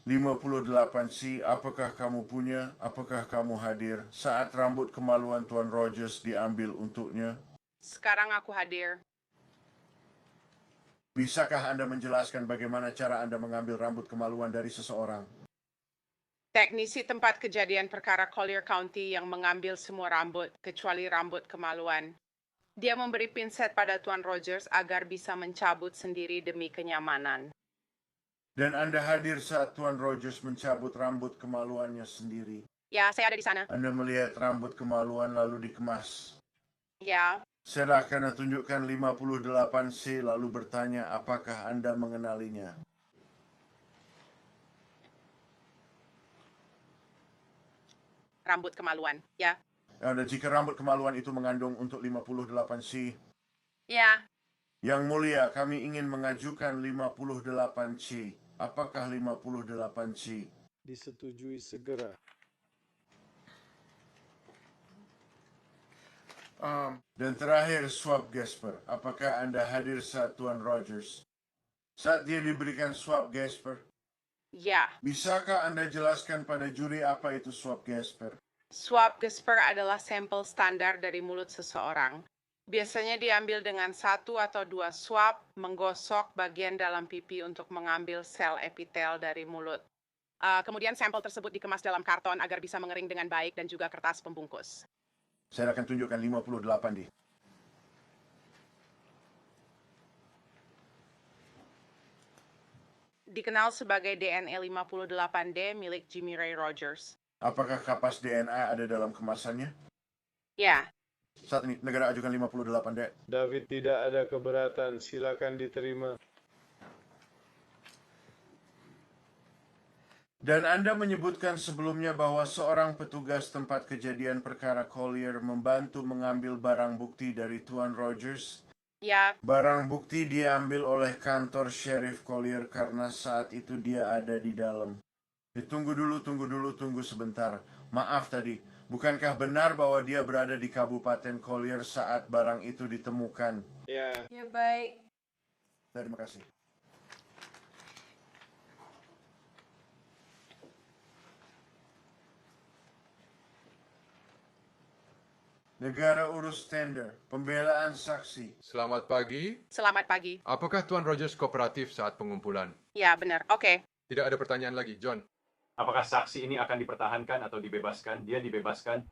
58C, apakah kamu punya? Apakah kamu hadir saat rambut kemaluan Tuan Rogers diambil untuknya? sekarang aku hadir. Bisakah Anda menjelaskan bagaimana cara Anda mengambil rambut kemaluan dari seseorang? Teknisi tempat kejadian perkara Collier County yang mengambil semua rambut, kecuali rambut kemaluan. Dia memberi pinset pada Tuan Rogers agar bisa mencabut sendiri demi kenyamanan. Dan Anda hadir saat Tuan Rogers mencabut rambut kemaluannya sendiri. Ya, saya ada di sana. Anda melihat rambut kemaluan lalu dikemas. Ya, Saya akan tunjukkan 58C lalu bertanya apakah Anda mengenalinya. rambut kemaluan. Ya, Dan jika rambut kemaluan itu mengandung untuk 58C, ya. Yang Mulia, kami ingin mengajukan 58C. Apakah 58C? Disetujui segera. Dan terakhir, swab Gasper. Apakah Anda hadir saat Tuan Rogers? Saat dia diberikan swab Gasper? Ya, Bisakah Anda jelaskan pada juri apa itu swab Gasper? swab Gasper adalah sampel standar dari mulut seseorang. Biasanya diambil dengan 1 atau 2 swab, menggosok bagian dalam pipi untuk mengambil sel epitel dari mulut. Kemudian sampel tersebut dikemas dalam karton agar bisa mengering dengan baik dan juga kertas pembungkus. Saya akan tunjukkan 58D. Dikenal sebagai DNA 58D milik Jimmy Ray Rogers. Apakah kapas DNA ada dalam kemasannya? Ya. Saat ini, negara ajukan 58D. David tidak ada keberatan, silakan diterima. Dan Anda menyebutkan sebelumnya bahwa seorang petugas tempat kejadian perkara Collier membantu mengambil barang bukti dari Tuan Rogers. Ya. Barang bukti diambil oleh kantor Sheriff Collier karena saat itu dia ada di dalam. Tunggu dulu sebentar. Maaf tadi, bukankah benar bahwa dia berada di Kabupaten Collier saat barang itu ditemukan? Ya. Ya baik. Terima kasih. Negara urus tender, pembelaan saksi. Selamat pagi. Selamat pagi. Apakah Tuan Rogers kooperatif saat pengumpulan? Ya, benar. Oke. Tidak ada pertanyaan lagi, John. Apakah saksi ini akan dipertahankan atau dibebaskan? Dia dibebaskan.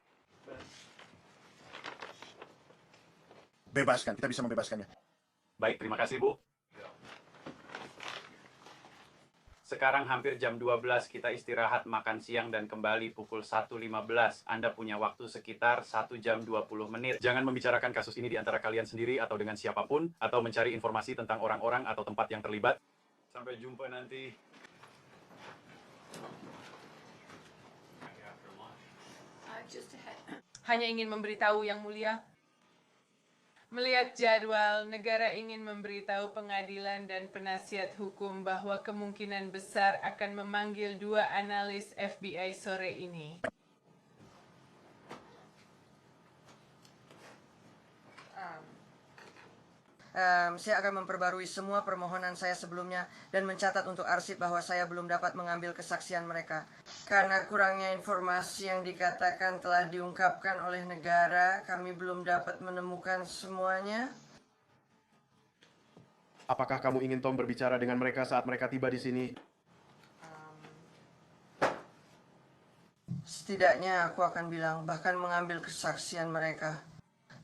Bebaskan, kita bisa membebaskannya. Baik, terima kasih, Bu. Sekarang hampir jam 12, kita istirahat makan siang dan kembali pukul 1.15. Anda punya waktu sekitar 1 jam 20 menit. Jangan membicarakan kasus ini di antara kalian sendiri atau dengan siapapun, atau mencari informasi tentang orang-orang atau tempat yang terlibat. Sampai jumpa nanti. Hanya ingin memberitahu Yang Mulia. Melihat jadwal, negara ingin memberitahu pengadilan dan penasihat hukum bahwa kemungkinan besar akan memanggil 2 analis FBI sore ini. Saya akan memperbarui semua permohonan saya sebelumnya dan mencatat untuk arsip bahwa saya belum dapat mengambil kesaksian mereka. Karena kurangnya informasi yang dikatakan telah diungkapkan oleh negara, kami belum dapat menemukan semuanya. Apakah kamu ingin Tom berbicara dengan mereka saat mereka tiba di sini? Setidaknya aku akan bilang, bahkan mengambil kesaksian mereka.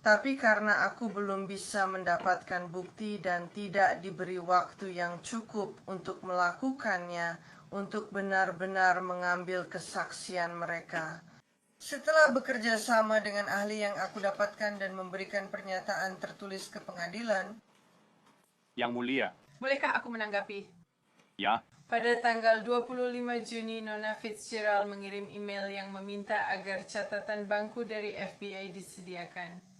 Tapi karena aku belum bisa mendapatkan bukti dan tidak diberi waktu yang cukup untuk melakukannya, untuk benar-benar mengambil kesaksian mereka. Setelah bekerja sama dengan ahli yang aku dapatkan dan memberikan pernyataan tertulis ke pengadilan. Yang Mulia. Bolehkah aku menanggapi? Ya. Pada tanggal 25 Juni, Nona Fitzgerald mengirim email yang meminta agar catatan bangku dari FBI disediakan.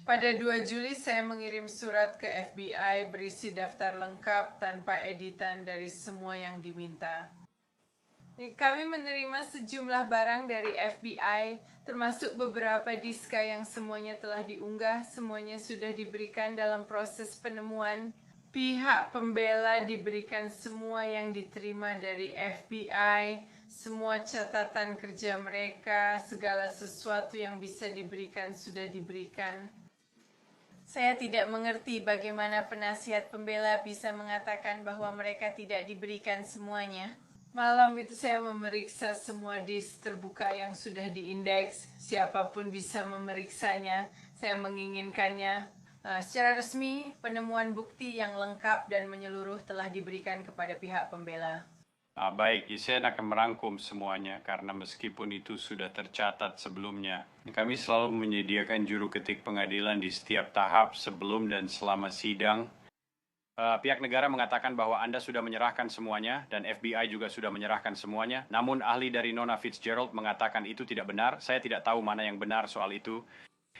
Pada 2 Juli saya mengirim surat ke FBI berisi daftar lengkap tanpa editan dari semua yang diminta. Kami menerima sejumlah barang dari FBI, termasuk beberapa diska yang semuanya telah diunggah, semuanya sudah diberikan dalam proses penemuan. Pihak pembela diberikan semua yang diterima dari FBI, semua catatan kerja mereka, segala sesuatu yang bisa diberikan sudah diberikan. Saya tidak mengerti bagaimana penasihat pembela bisa mengatakan bahwa mereka tidak diberikan semuanya. Malam itu saya memeriksa semua disk terbuka yang sudah diindeks. Siapapun bisa memeriksanya. Saya menginginkannya. Secara resmi, penemuan bukti yang lengkap dan menyeluruh telah diberikan kepada pihak pembela. Baik, Isen akan merangkum semuanya karena meskipun itu sudah tercatat sebelumnya, kami selalu menyediakan juru ketik pengadilan di setiap tahap sebelum dan selama sidang. Pihak negara mengatakan bahwa Anda sudah menyerahkan semuanya dan FBI juga sudah menyerahkan semuanya. Namun ahli dari Nona Fitzgerald mengatakan itu tidak benar. Saya tidak tahu mana yang benar soal itu.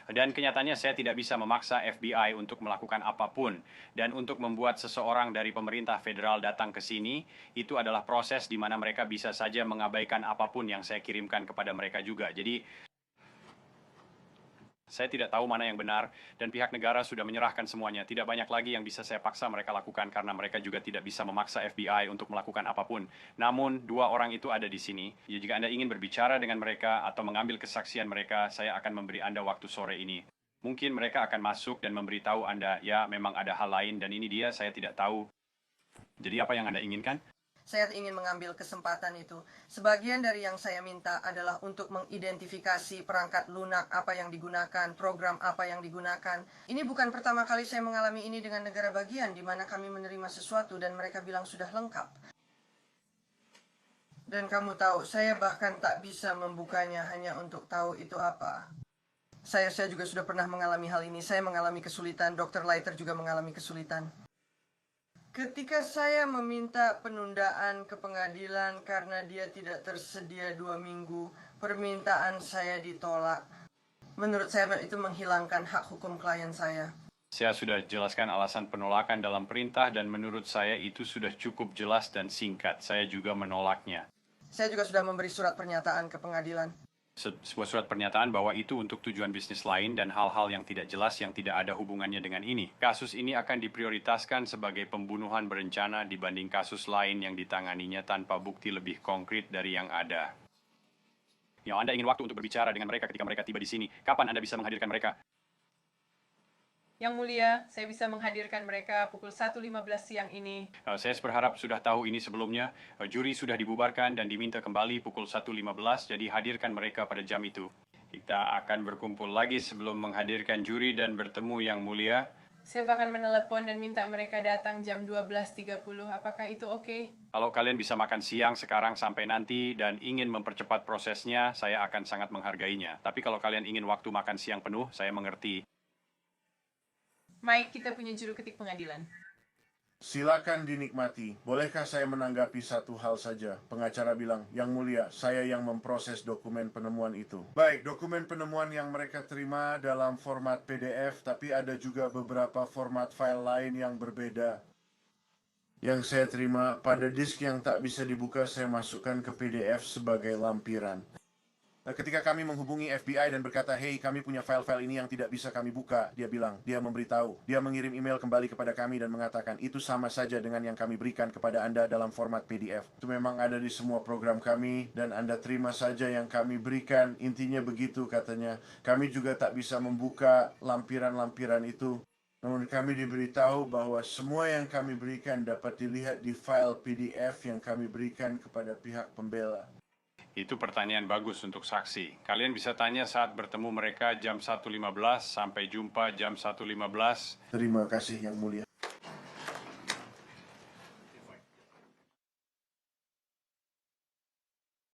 Dan kenyataannya saya tidak bisa memaksa FBI untuk melakukan apapun. Dan untuk membuat seseorang dari pemerintah federal datang ke sini, itu adalah proses di mana mereka bisa saja mengabaikan apapun yang saya kirimkan kepada mereka juga. Jadi, saya tidak tahu mana yang benar, dan pihak negara sudah menyerahkan semuanya. Tidak banyak lagi yang bisa saya paksa mereka lakukan, karena mereka juga tidak bisa memaksa FBI untuk melakukan apapun. Namun, 2 orang itu ada di sini. Ya, jika Anda ingin berbicara dengan mereka atau mengambil kesaksian mereka, saya akan memberi Anda waktu sore ini. Mungkin mereka akan masuk dan memberitahu Anda, ya memang ada hal lain, dan ini dia, saya tidak tahu. Jadi apa yang Anda inginkan? Saya ingin mengambil kesempatan itu. Sebagian dari yang saya minta adalah untuk mengidentifikasi perangkat lunak apa yang digunakan, program apa yang digunakan. Ini bukan pertama kali saya mengalami ini dengan negara bagian di mana kami menerima sesuatu dan mereka bilang sudah lengkap. Dan kamu tahu, saya bahkan tak bisa membukanya hanya untuk tahu itu apa. Saya juga sudah pernah mengalami hal ini. Saya mengalami kesulitan, Dr. Leiter juga mengalami kesulitan. Ketika saya meminta penundaan ke pengadilan karena dia tidak tersedia 2 minggu, permintaan saya ditolak. Menurut saya itu menghilangkan hak hukum klien saya. Saya sudah jelaskan alasan penolakan dalam perintah dan menurut saya itu sudah cukup jelas dan singkat. Saya juga menolaknya. Saya juga sudah memberi surat pernyataan ke pengadilan. Sebuah surat pernyataan bahwa itu untuk tujuan bisnis lain dan hal-hal yang tidak jelas yang tidak ada hubungannya dengan ini. Kasus ini akan diprioritaskan sebagai pembunuhan berencana dibanding kasus lain yang ditanganinya tanpa bukti lebih konkret dari yang ada. Ya, Anda ingin waktu untuk berbicara dengan mereka ketika mereka tiba di sini. Kapan Anda bisa menghadirkan mereka? Yang mulia, saya bisa menghadirkan mereka pukul 1.15 siang ini. Saya berharap sudah tahu ini sebelumnya. Juri sudah dibubarkan dan diminta kembali pukul 1.15, jadi hadirkan mereka pada jam itu. Kita akan berkumpul lagi sebelum menghadirkan juri dan bertemu yang mulia. Saya akan menelepon dan minta mereka datang jam 12.30. Apakah itu oke? Kalau kalian bisa makan siang sekarang sampai nanti dan ingin mempercepat prosesnya, saya akan sangat menghargainya. Tapi kalau kalian ingin waktu makan siang penuh, saya mengerti. Mike, kita punya juru ketik pengadilan. Silakan dinikmati. Bolehkah saya menanggapi satu hal saja? Pengacara bilang, Yang Mulia, saya yang memproses dokumen penemuan itu. Baik, dokumen penemuan yang mereka terima dalam format PDF, tapi ada juga beberapa format file lain yang berbeda. Yang saya terima pada disk yang tak bisa dibuka, saya masukkan ke PDF sebagai lampiran. Ketika kami menghubungi FBI dan berkata, hey, kami punya file-file ini yang tidak bisa kami buka, dia bilang, dia memberitahu, dia mengirim email kembali kepada kami dan mengatakan, itu sama saja dengan yang kami berikan kepada Anda dalam format PDF. Itu memang ada di semua program kami, dan Anda terima saja yang kami berikan, intinya begitu katanya. Kami juga tak bisa membuka lampiran-lampiran itu. Namun kami diberitahu bahwa semua yang kami berikan dapat dilihat di file PDF yang kami berikan kepada pihak pembela. Itu pertanyaan bagus untuk saksi. Kalian bisa tanya saat bertemu mereka jam 1.15, sampai jumpa jam 1.15. Terima kasih, Yang Mulia.